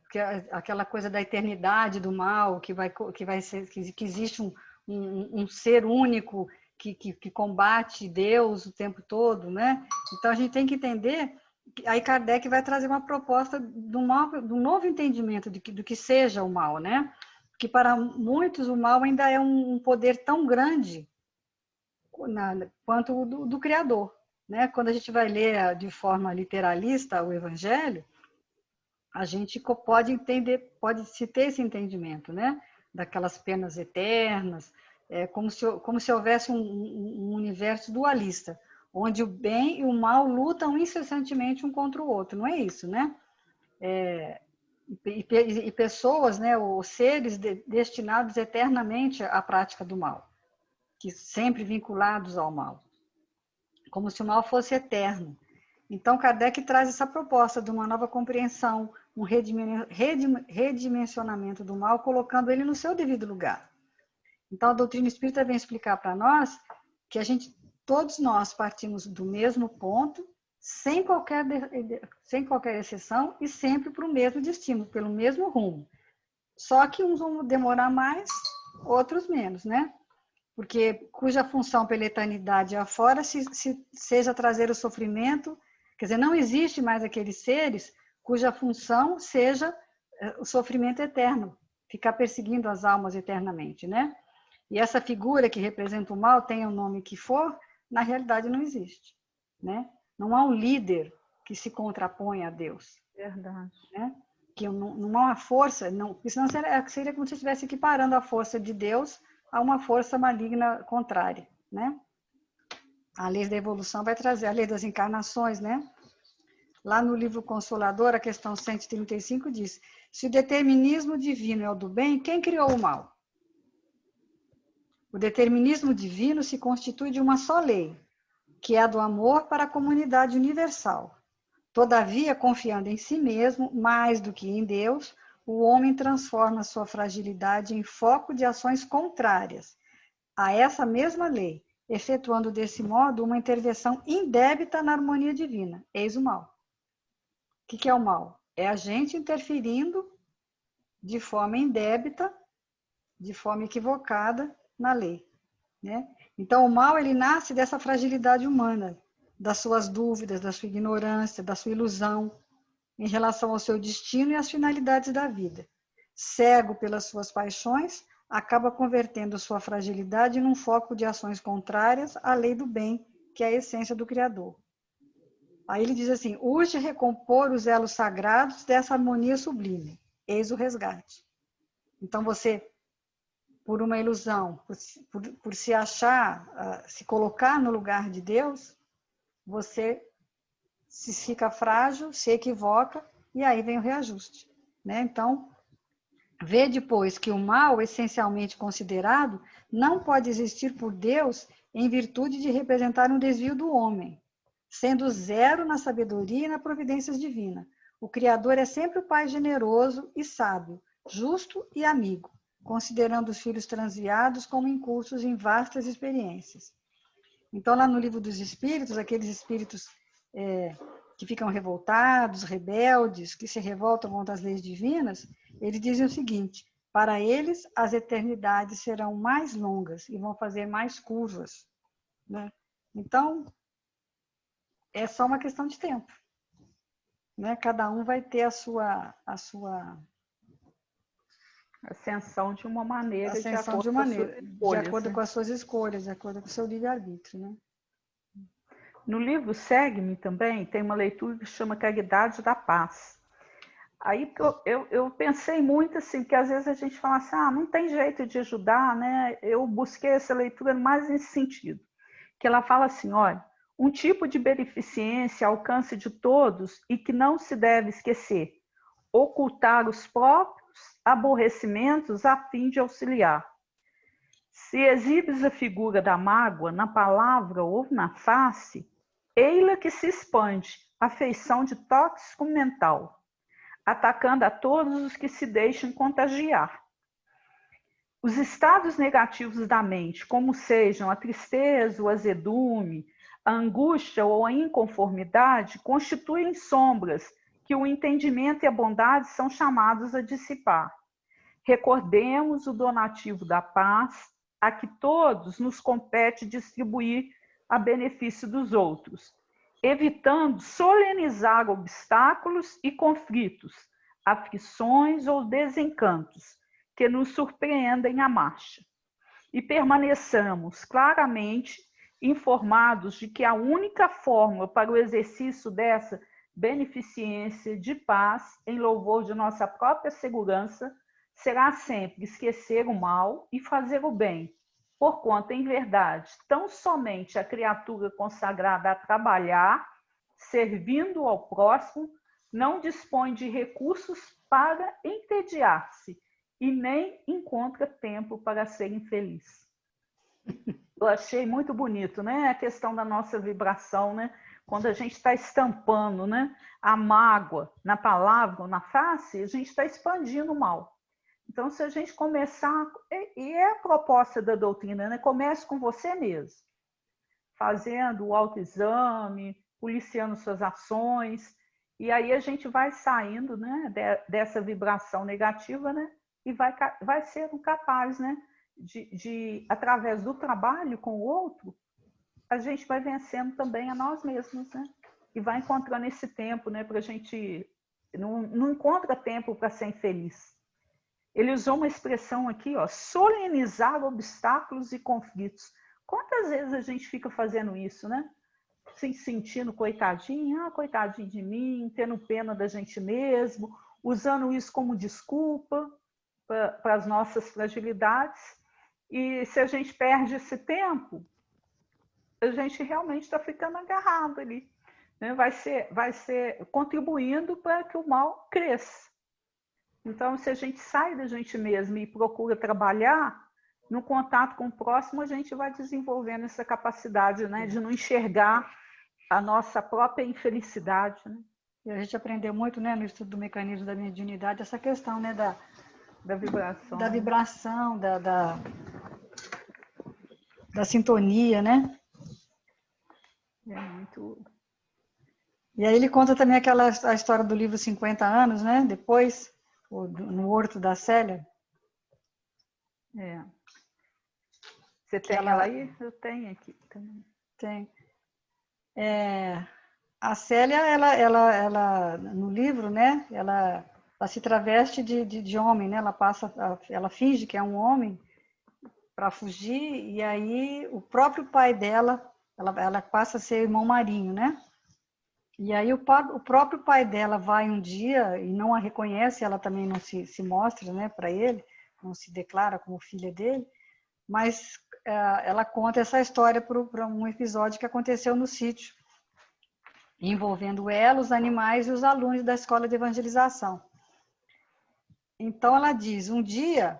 porque aquela coisa da eternidade do mal, que existe um ser único que combate Deus o tempo todo, né? Então a gente tem que entender. Aí Kardec vai trazer uma proposta de um novo entendimento do que seja o mal, né? Porque para muitos o mal ainda é um poder tão grande quanto o do Criador, né? Quando a gente vai ler de forma literalista o Evangelho, a gente pode entender, pode se ter esse entendimento, né? Daquelas penas eternas, como se houvesse um universo dualista, onde o bem e o mal lutam incessantemente um contra o outro, não é isso, né? E pessoas, né, os seres destinados eternamente à prática do mal, que sempre vinculados ao mal, como se o mal fosse eterno. Então, Kardec traz essa proposta de uma nova compreensão, um redimensionamento do mal, colocando ele no seu devido lugar. Então, a doutrina espírita vem explicar para nós que todos nós partimos do mesmo ponto, sem qualquer exceção, e sempre para o mesmo destino, pelo mesmo rumo. Só que uns vão demorar mais, outros menos, né? Porque cuja função pela eternidade afora seja trazer o sofrimento, quer dizer, não existe mais aqueles seres cuja função seja o sofrimento eterno, ficar perseguindo as almas eternamente, né? E essa figura que representa o mal, tenha o nome que for, na realidade não existe, né? Não há um líder que se contrapõe a Deus. Verdade. Né? Que não há uma força, senão seria como se estivesse equiparando a força de Deus a uma força maligna contrária, né? A lei da evolução vai trazer a lei das encarnações, né? Lá no livro Consolador, a questão 135 diz: se o determinismo divino é o do bem, quem criou o mal? O determinismo divino se constitui de uma só lei, que é a do amor para a comunidade universal. Todavia, confiando em si mesmo, mais do que em Deus, o homem transforma sua fragilidade em foco de ações contrárias a essa mesma lei, efetuando desse modo uma intervenção indébita na harmonia divina. Eis o mal. O que é o mal? É a gente interferindo de forma indébita, de forma equivocada na lei, né? Então, o mal, ele nasce dessa fragilidade humana, das suas dúvidas, da sua ignorância, da sua ilusão em relação ao seu destino e às finalidades da vida. Cego pelas suas paixões, acaba convertendo sua fragilidade num foco de ações contrárias à lei do bem, que é a essência do Criador. Aí ele diz assim: urge recompor os elos sagrados dessa harmonia sublime. Eis o resgate. Então você, por uma ilusão, por se achar, se colocar no lugar de Deus, você se fica frágil, se equivoca, e aí vem o reajuste, né? Então, vê depois que o mal, essencialmente considerado, não pode existir por Deus em virtude de representar um desvio do homem, sendo zero na sabedoria e na providência divina. O Criador é sempre o Pai generoso e sábio, justo e amigo, considerando os filhos transviados como incursos em vastas experiências. Então, lá no Livro dos Espíritos, aqueles espíritos que ficam revoltados, rebeldes, que se revoltam contra as leis divinas, eles dizem o seguinte: para eles, as eternidades serão mais longas e vão fazer mais curvas, né? Então, é só uma questão de tempo, né? Cada um vai ter a sua Ascensão de uma maneira, ascensão de acordo com as suas escolhas, de acordo com o seu livre-arbítrio, né? No livro Segue-me também tem uma leitura que chama Caridade da Paz. Aí eu pensei muito assim, que às vezes a gente fala assim, não tem jeito de ajudar, né? Eu busquei essa leitura mais nesse sentido, que ela fala assim, olha, um tipo de beneficência ao alcance de todos e que não se deve esquecer, ocultar os próprios aborrecimentos a fim de auxiliar. Se exibes a figura da mágoa na palavra ou na face, ei-la que se expande, a feição de tóxico mental, atacando a todos os que se deixam contagiar. Os estados negativos da mente, como sejam a tristeza, o azedume, a angústia ou a inconformidade, constituem sombras que o entendimento e a bondade são chamados a dissipar. Recordemos o donativo da paz, a que todos nos compete distribuir a benefício dos outros, evitando solenizar obstáculos e conflitos, aflições ou desencantos que nos surpreendem à marcha. E permaneçamos claramente informados de que a única fórmula para o exercício dessa beneficência de paz, em louvor de nossa própria segurança, será sempre esquecer o mal e fazer o bem, porquanto, em verdade, tão somente a criatura consagrada a trabalhar, servindo ao próximo, não dispõe de recursos para entediar-se e nem encontra tempo para ser infeliz. Eu achei muito bonito, né? A questão da nossa vibração, né? Quando a gente está estampando, né, a mágoa na palavra ou na face, a gente está expandindo o mal. Então, se a gente começar, e é a proposta da doutrina, né? Comece com você mesmo. fazendo o autoexame, policiando suas ações, e aí a gente vai saindo, né, dessa vibração negativa, né, e vai ser capaz, né, através do trabalho com o outro, a gente vai vencendo também a nós mesmos, né, e vai encontrando esse tempo, né, para a gente não encontra tempo para ser infeliz. Ele usou uma expressão aqui, ó, solenizar obstáculos e conflitos. Quantas vezes a gente fica fazendo isso, né? Se sentindo coitadinho, coitadinho de mim, tendo pena da gente mesmo, usando isso como desculpa para as nossas fragilidades. E se a gente perde esse tempo, a gente realmente está ficando agarrado ali, né? Vai ser contribuindo para que o mal cresça. Então, se a gente sai da gente mesmo e procura trabalhar no contato com o próximo, a gente vai desenvolvendo essa capacidade, né, de não enxergar a nossa própria infelicidade, né? E a gente aprendeu muito, né, no estudo do mecanismo da mediunidade, essa questão, né, da vibração, da vibração, da sintonia, né? É muito... E aí ele conta também a história do livro 50 anos, né? Depois, no Horto da Célia. Você tem ela aí? Eu tenho aqui também. Tem. A Célia, ela no livro, né? Ela se traveste de homem, né? Ela finge que é um homem para fugir, e aí o próprio pai dela, ela passa a ser irmão marinho, né? E aí o próprio pai dela vai um dia e não a reconhece, ela também não se mostra, né, para ele, não se declara como filha dele, mas ela conta essa história para um episódio que aconteceu no sítio, envolvendo ela, os animais e os alunos da escola de evangelização. Então ela diz, um dia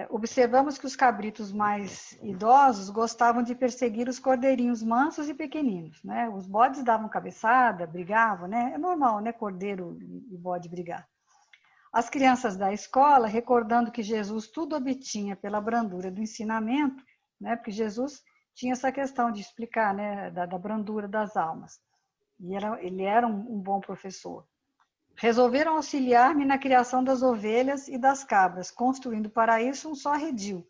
observamos que os cabritos mais idosos gostavam de perseguir os cordeirinhos mansos e pequeninos, né? Os bodes davam cabeçada, brigavam, né? É normal, né? Cordeiro e bode brigar. As crianças da escola, recordando que Jesus tudo obtinha pela brandura do ensinamento, né? Porque Jesus tinha essa questão de explicar, né? Da brandura das almas. E ele era um bom professor. Resolveram auxiliar-me na criação das ovelhas e das cabras, construindo para isso um só redil.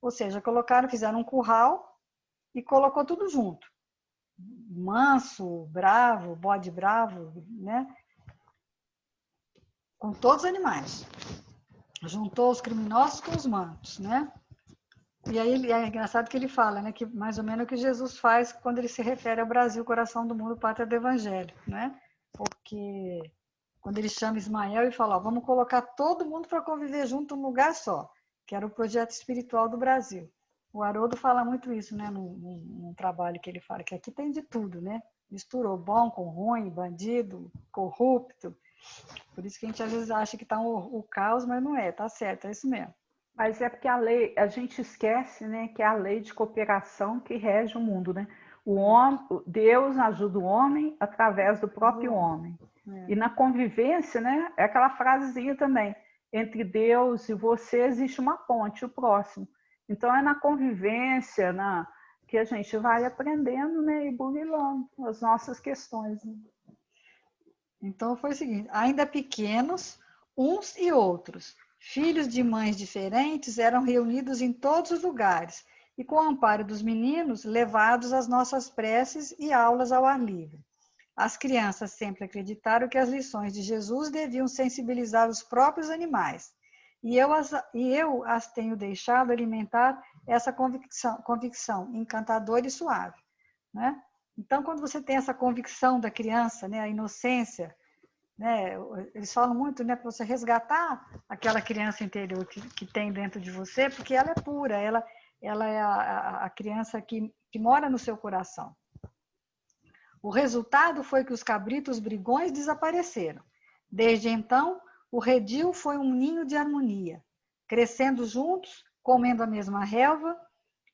Ou seja, fizeram um curral e colocou tudo junto. Manso, bravo, bode bravo, né? Com todos os animais. Juntou os criminosos com os mansos, né? E aí é engraçado que ele fala, né, que mais ou menos o que Jesus faz quando ele se refere ao Brasil, coração do mundo, pátria do evangelho, né? Porque quando ele chama Ismael e fala, ó, vamos colocar todo mundo para conviver junto num lugar só, que era o projeto espiritual do Brasil. O Haroldo fala muito isso, né, num trabalho que ele fala, que aqui tem de tudo, né? Misturou bom com ruim, bandido, corrupto. Por isso que a gente às vezes acha que está o caos, mas não é, tá certo, é isso mesmo. Mas é porque a gente esquece, né, que é a lei de cooperação que rege o mundo, né? Deus ajuda o homem através do próprio homem. E na convivência, né, é aquela frasezinha também, entre Deus e você existe uma ponte, o próximo. Então é na convivência, que a gente vai aprendendo, né, e burilando as nossas questões. Né? Então foi o seguinte, ainda pequenos, uns e outros, filhos de mães diferentes, eram reunidos em todos os lugares e, com o amparo dos meninos, levados às nossas preces e aulas ao ar livre. As crianças sempre acreditaram que as lições de Jesus deviam sensibilizar os próprios animais. E eu as tenho deixado alimentar essa convicção encantadora e suave. Né? Então, quando você tem essa convicção da criança, né, a inocência, né, eles falam muito, né, para você resgatar aquela criança interior que tem dentro de você, porque ela é pura, ela é a criança que mora no seu coração. O resultado foi que os cabritos brigões desapareceram. Desde então, o redil foi um ninho de harmonia, crescendo juntos, comendo a mesma relva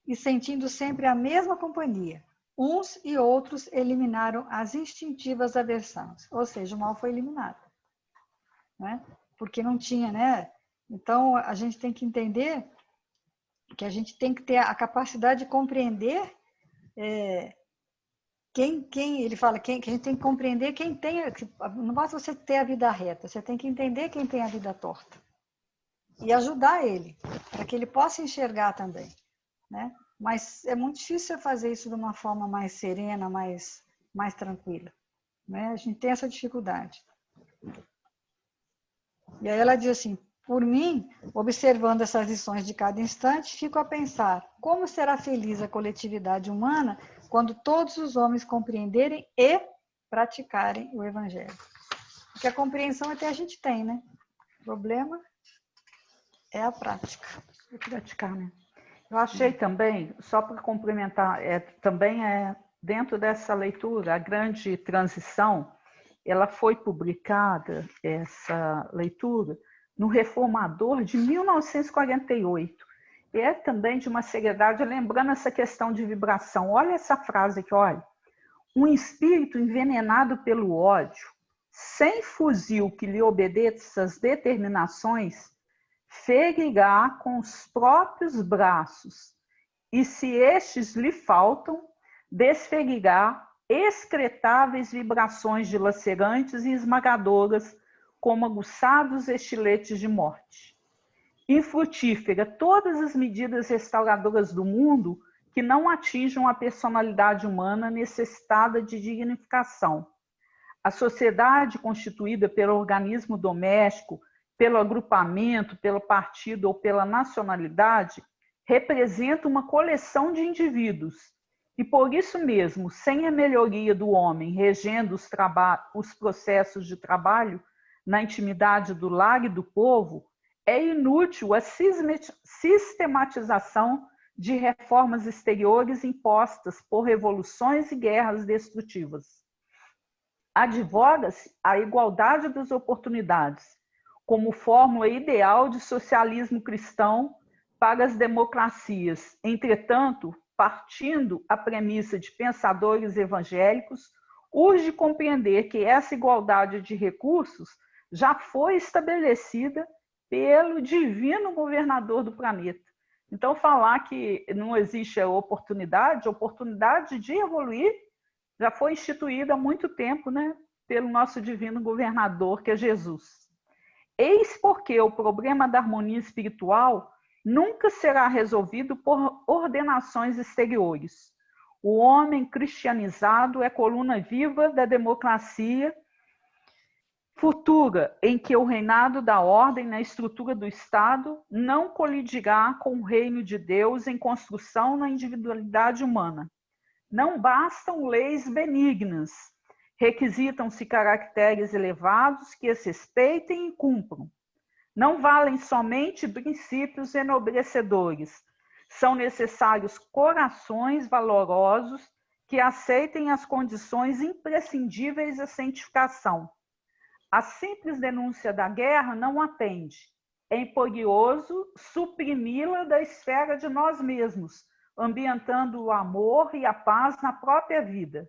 e sentindo sempre a mesma companhia. Uns e outros eliminaram as instintivas aversões, ou seja, o mal foi eliminado. Né? Porque não tinha, né? Então, a gente tem que entender que a gente tem que ter a capacidade de compreender ele fala que a gente tem que compreender quem tem, não basta você ter a vida reta, você tem que entender quem tem a vida torta e ajudar ele, para que ele possa enxergar também, né? Mas é muito difícil fazer isso de uma forma mais serena, mais tranquila, né? A gente tem essa dificuldade. E aí ela diz assim: por mim, observando essas lições de cada instante, fico a pensar como será feliz a coletividade humana quando todos os homens compreenderem e praticarem o Evangelho. Porque a compreensão até a gente tem, né? O problema é a prática. É praticar, né? Eu achei também, só para complementar, também dentro dessa leitura, a grande transição, ela foi publicada, essa leitura, no Reformador de 1948. E é também de uma seriedade, lembrando essa questão de vibração. Olha essa frase aqui, olha. Um espírito envenenado pelo ódio, sem fuzil que lhe obedeça às determinações, ferirá com os próprios braços, e se estes lhe faltam, desferirá excretáveis vibrações dilacerantes e esmagadoras, como aguçados estiletes de morte. Infrutífera todas as medidas restauradoras do mundo que não atinjam a personalidade humana necessitada de dignificação. A sociedade constituída pelo organismo doméstico, pelo agrupamento, pelo partido ou pela nacionalidade, representa uma coleção de indivíduos. E por isso mesmo, sem a melhoria do homem regendo os processos de trabalho na intimidade do lar e do povo, é inútil a sistematização de reformas exteriores impostas por revoluções e guerras destrutivas. Advoga-se a igualdade das oportunidades como fórmula ideal de socialismo cristão para as democracias. Entretanto, partindo a premissa de pensadores evangélicos, urge compreender que essa igualdade de recursos já foi estabelecida pelo divino governador do planeta. Então, falar que não existe a oportunidade de evoluir já foi instituída há muito tempo, né, pelo nosso divino governador, que é Jesus. Eis porque o problema da harmonia espiritual nunca será resolvido por ordenações exteriores. O homem cristianizado é coluna viva da democracia futura, em que o reinado da ordem na estrutura do Estado não colidirá com o reino de Deus em construção na individualidade humana. Não bastam leis benignas, requisitam-se caracteres elevados que as respeitem e cumpram. Não valem somente princípios enobrecedores, são necessários corações valorosos que aceitem as condições imprescindíveis à santificação. A simples denúncia da guerra não atende. É imperioso suprimi-la da esfera de nós mesmos, ambientando o amor e a paz na própria vida.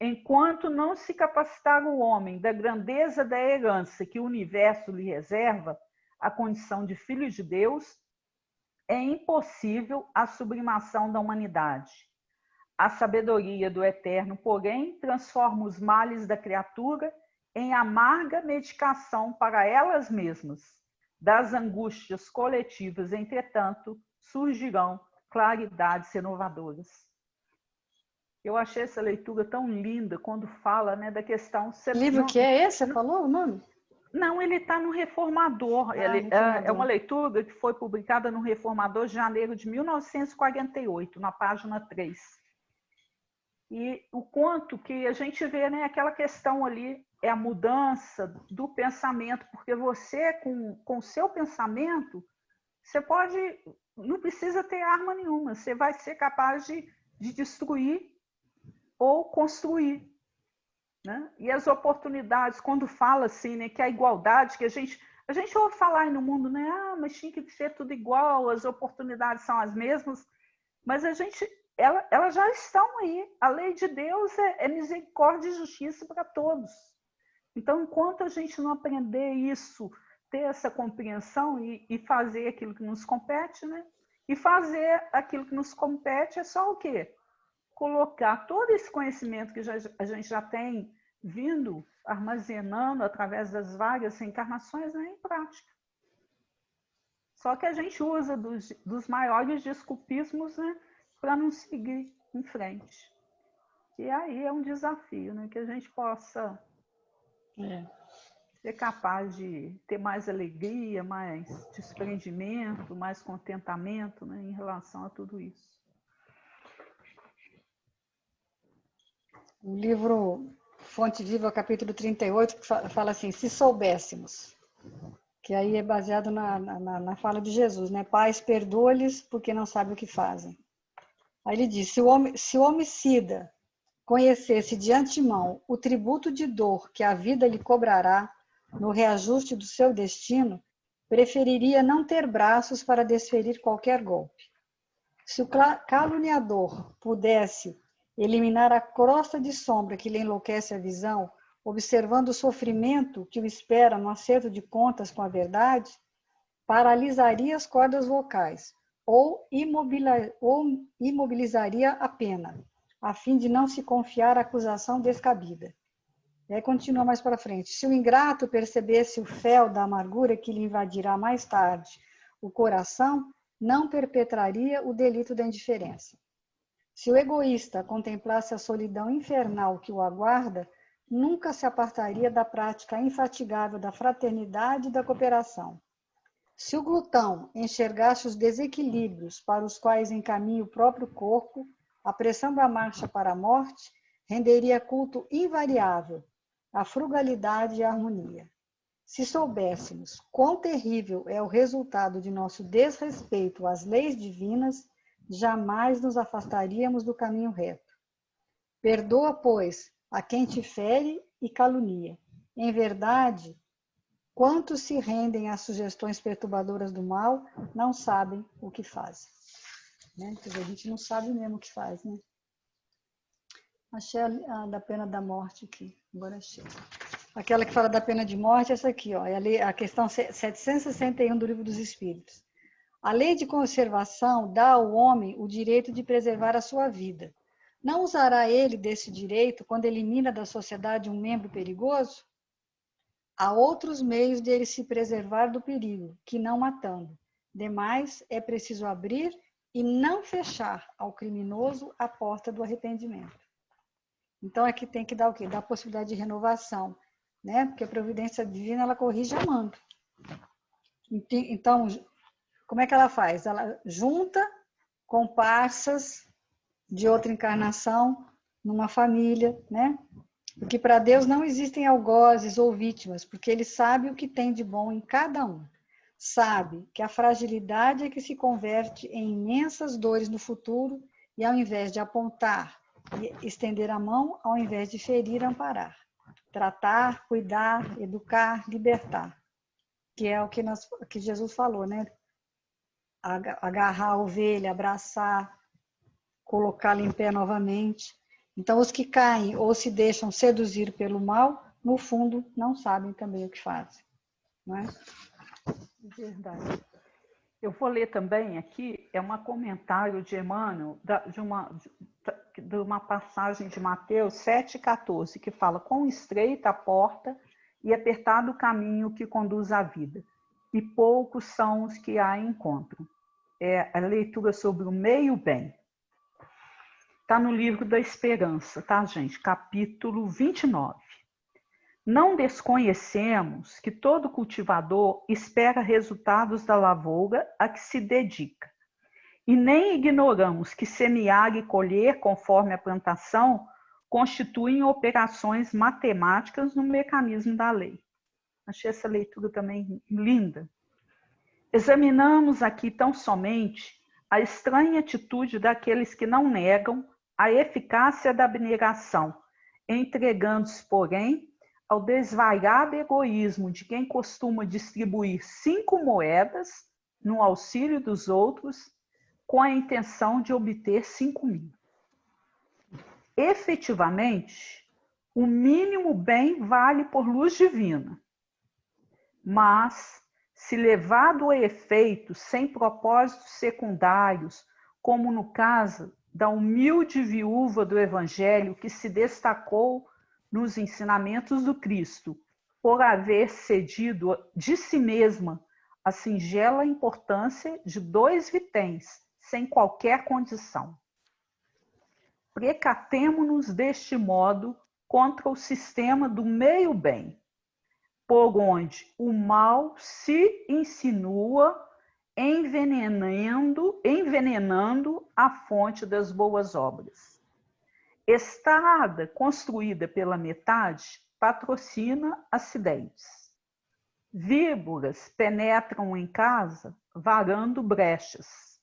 Enquanto não se capacitar o homem da grandeza da herança que o universo lhe reserva, a condição de filho de Deus, é impossível a sublimação da humanidade. A sabedoria do Eterno, porém, transforma os males da criatura em amarga medicação para elas mesmas. Das angústias coletivas, entretanto, surgirão claridades renovadoras. Eu achei essa leitura tão linda quando fala, né, da questão... Livro que é esse? Você falou o nome? Não, ele está no Reformador. Reformador. É uma leitura que foi publicada no Reformador de janeiro de 1948, na página 3. E o quanto que a gente vê, né, aquela questão ali, é a mudança do pensamento, porque você, com o seu pensamento, você pode, não precisa ter arma nenhuma, você vai ser capaz de destruir ou construir. Né? E as oportunidades, quando fala assim, né, que a igualdade, que a gente ouve falar aí no mundo, né, mas tinha que ser tudo igual, as oportunidades são as mesmas, mas elas já estão aí. A lei de Deus é misericórdia e justiça para todos. Então, enquanto a gente não aprender isso, ter essa compreensão e fazer aquilo que nos compete, né? E fazer aquilo que nos compete é só o quê? colocar todo esse conhecimento que a gente já tem vindo armazenando através das várias reencarnações, né, em prática. Só que a gente usa dos maiores desculpismos, né, para não seguir em frente. E aí é um desafio, né, que a gente possa ser capaz de ter mais alegria, mais desprendimento, mais contentamento, né, em relação a tudo isso. O livro Fonte Viva, capítulo 38, fala assim, se soubéssemos, que aí é baseado na fala de Jesus, né? Pais, perdoa-lhes porque não sabem o que fazem. Aí ele diz, se o homicida conhecesse de antemão o tributo de dor que a vida lhe cobrará no reajuste do seu destino, preferiria não ter braços para desferir qualquer golpe. Se o caluniador pudesse eliminar a crosta de sombra que lhe enlouquece a visão, observando o sofrimento que o espera no acerto de contas com a verdade, paralisaria as cordas vocais ou imobilizaria a pena, a fim de não se confiar à acusação descabida. E aí continua mais para frente. Se o ingrato percebesse o fel da amargura que lhe invadirá mais tarde o coração, não perpetraria o delito da indiferença. Se o egoísta contemplasse a solidão infernal que o aguarda, nunca se apartaria da prática infatigável da fraternidade e da cooperação. Se o glutão enxergasse os desequilíbrios para os quais encaminha o próprio corpo, apressando a marcha para a morte, renderia culto invariável à frugalidade e à harmonia. Se soubéssemos quão terrível é o resultado de nosso desrespeito às leis divinas, jamais nos afastaríamos do caminho reto. Perdoa, pois, a quem te fere e calunia. Em verdade, quantos se rendem às sugestões perturbadoras do mal, não sabem o que fazem. Né? Quer dizer, a gente não sabe mesmo o que faz, né? Achei a da pena da morte aqui, agora achei. Aquela que fala da pena de morte, essa aqui, ó, é a questão 761 do Livro dos Espíritos. A lei de conservação dá ao homem o direito de preservar a sua vida. Não usará ele desse direito quando elimina da sociedade um membro perigoso? Há outros meios dele se preservar do perigo, que não matando. Demais, é preciso abrir e não fechar ao criminoso a porta do arrependimento. Então, aqui tem que dar o quê? Dar a possibilidade de renovação, né? Porque a providência divina, ela corrige amando. Então, como é que ela faz? Ela junta comparsas de outra encarnação numa família, né? Porque para Deus não existem algozes ou vítimas, porque Ele sabe o que tem de bom em cada um. Sabe que a fragilidade é que se converte em imensas dores no futuro e ao invés de apontar e estender a mão, ao invés de ferir, amparar. Tratar, cuidar, educar, libertar. Que é o que Jesus falou, né? Agarrar a ovelha, abraçar, colocá-la em pé novamente. Então, os que caem ou se deixam seduzir pelo mal, no fundo, não sabem também o que fazem. Não é? Verdade. Eu vou ler também aqui, é um comentário de Emmanuel, de uma passagem de Mateus 7,14, que fala: quão estreita a porta e apertado o caminho que conduz à vida, e poucos são os que a encontram. É a leitura sobre o meio-bem. Está no livro da Esperança, tá, gente? Capítulo 29. Não desconhecemos que todo cultivador espera resultados da lavoura a que se dedica. E nem ignoramos que semear e colher conforme a plantação constituem operações matemáticas no mecanismo da lei. Achei essa leitura também linda. Examinamos aqui tão somente a estranha atitude daqueles que não negam a eficácia da abnegação, entregando-se, porém, ao desvairado egoísmo de quem costuma distribuir 5 moedas no auxílio dos outros com a intenção de obter 5.000. Efetivamente, o mínimo bem vale por luz divina, mas, se levado a efeitos sem propósitos secundários, como no caso da humilde viúva do Evangelho que se destacou nos ensinamentos do Cristo, por haver cedido de si mesma a singela importância de 2 vitems, sem qualquer condição. Precatemo-nos deste modo contra o sistema do meio-bem, por onde o mal se insinua envenenando a fonte das boas obras. Estrada construída pela metade patrocina acidentes. Víboras penetram em casa, varando brechas.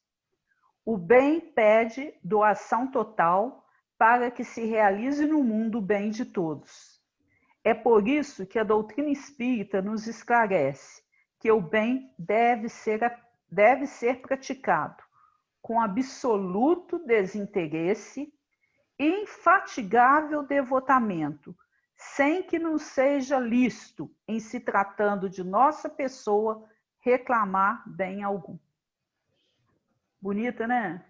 O bem pede doação total para que se realize no mundo o bem de todos. É por isso que a doutrina espírita nos esclarece que o bem deve ser praticado com absoluto desinteresse e infatigável devotamento, sem que nos seja lícito, em se tratando de nossa pessoa, reclamar bem algum. Bonita, né?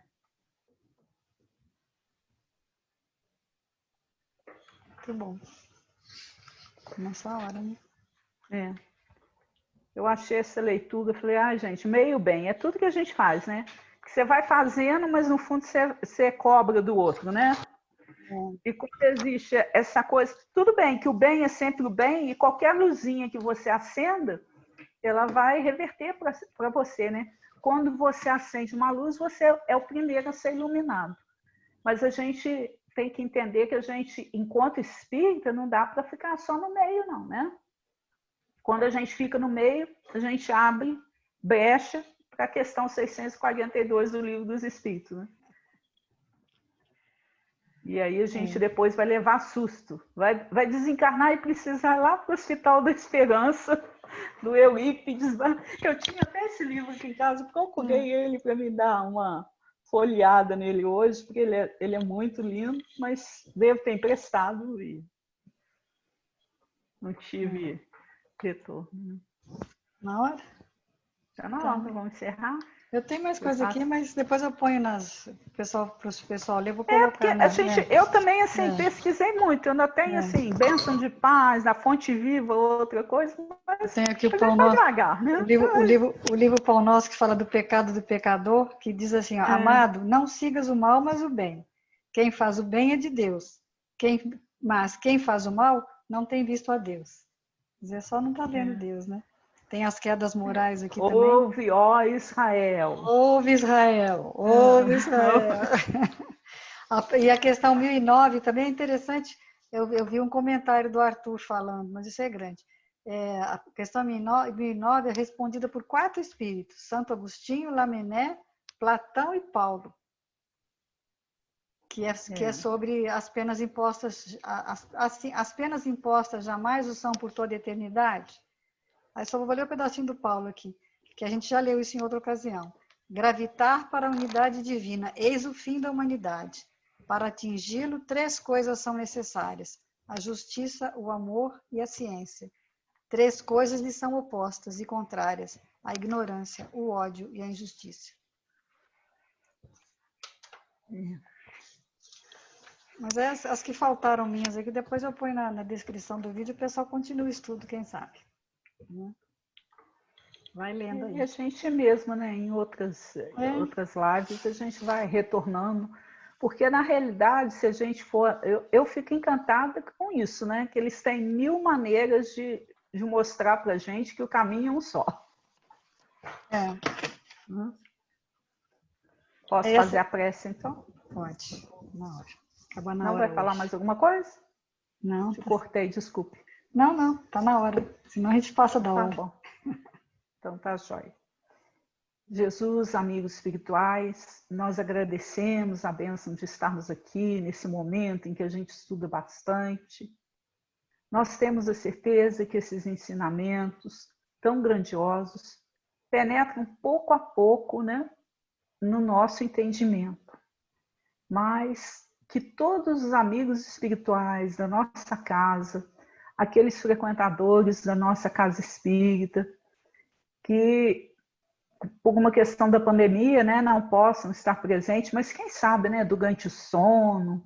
Muito bom. Nessa hora, né? É. Eu achei essa leitura, falei, gente, meio bem, é tudo que a gente faz, né? Que você vai fazendo, mas no fundo você cobra do outro, né? E quando existe essa coisa, tudo bem, que o bem é sempre o bem, e qualquer luzinha que você acenda, ela vai reverter para você, né? Quando você acende uma luz, você é o primeiro a ser iluminado. Mas a gente tem que entender que a gente, enquanto espírita, não dá para ficar só no meio, não, né? Quando a gente fica no meio, a gente abre brecha para a questão 642 do Livro dos Espíritos, né? E aí a gente depois vai levar susto, vai desencarnar e precisar ir lá para o Hospital da Esperança, do Eurípides. Eu tinha até esse livro aqui em casa, procurei ele para me dar uma folheada nele hoje, porque ele é muito lindo, mas devo ter emprestado e não tive retorno. Na hora? Tá na hora, vamos encerrar? Eu tenho mais coisa aqui, mas depois eu ponho para o pessoal ler, vou colocar. Porque eu também, assim, pesquisei muito. Eu ainda tenho, assim, Bênção de Paz, a Fonte Viva, outra coisa, mas eu tenho aqui o Pão Nosso, devagar, né? o livro Pão Nosso, que fala do pecado do pecador, que diz assim, ó, amado, não sigas o mal, mas o bem. Quem faz o bem é de Deus. Mas quem faz o mal não tem visto a Deus. Quer dizer, só não está vendo Deus, né? Tem as quedas morais aqui também. Ouve, ó Israel. Ouve, Israel. Ouve, Israel. E a questão 1009 também é interessante. Eu vi um comentário do Arthur falando, mas isso é grande. A questão 1009 é respondida por 4 espíritos: Santo Agostinho, Lamennais, Platão e Paulo. Que é sobre as penas impostas. As penas impostas jamais o são por toda a eternidade. Aí só vou ler um pedacinho do Paulo aqui, que a gente já leu isso em outra ocasião. Gravitar para a unidade divina, eis o fim da humanidade. Para atingi-lo, 3 coisas são necessárias: a justiça, o amor e a ciência. 3 coisas lhe são opostas e contrárias: a ignorância, o ódio e a injustiça. Mas as que faltaram minhas aqui, depois eu ponho na descrição do vídeo, o pessoal continua o estudo, quem sabe. Vai lendo aí. E a gente mesmo, né, em outras lives, a gente vai retornando, porque na realidade, se a gente for, eu fico encantada com isso, né, que eles têm 1000 maneiras de mostrar para a gente que o caminho é um só. Posso fazer a prece, então? Pode, na hora. Acaba na Não hora vai hoje. falar mais alguma coisa? Não. Te cortei, desculpe. Não, tá na hora. Senão a gente passa da hora. Tá bom. Então tá jóia. Jesus, amigos espirituais, nós agradecemos a bênção de estarmos aqui nesse momento em que a gente estuda bastante. Nós temos a certeza que esses ensinamentos tão grandiosos penetram pouco a pouco, né, no nosso entendimento. Mas que todos os amigos espirituais da nossa casa, aqueles frequentadores da nossa casa espírita, que por uma questão da pandemia, né, não possam estar presentes, mas quem sabe, né, durante o sono,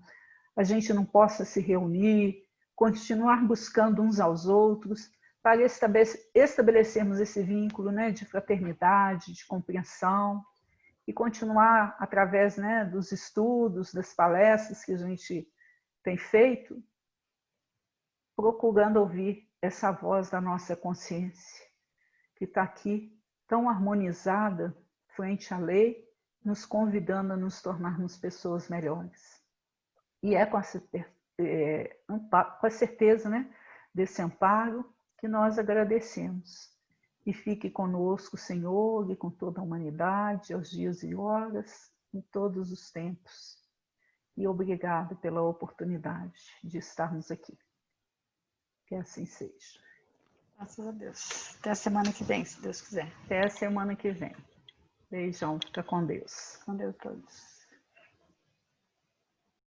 a gente não possa se reunir, continuar buscando uns aos outros, para estabelecermos esse vínculo, né, de fraternidade, de compreensão, e continuar, através, né, dos estudos, das palestras que a gente tem feito, procurando ouvir essa voz da nossa consciência, que está aqui tão harmonizada frente à lei, nos convidando a nos tornarmos pessoas melhores. E é com a certeza, né, desse amparo que nós agradecemos. E fique conosco, Senhor, e com toda a humanidade, aos dias e horas, em todos os tempos. E obrigado pela oportunidade de estarmos aqui. Que assim seja. Graças a Deus. Até a semana que vem, se Deus quiser. Até a semana que vem. Beijão, fica com Deus. Com Deus todos.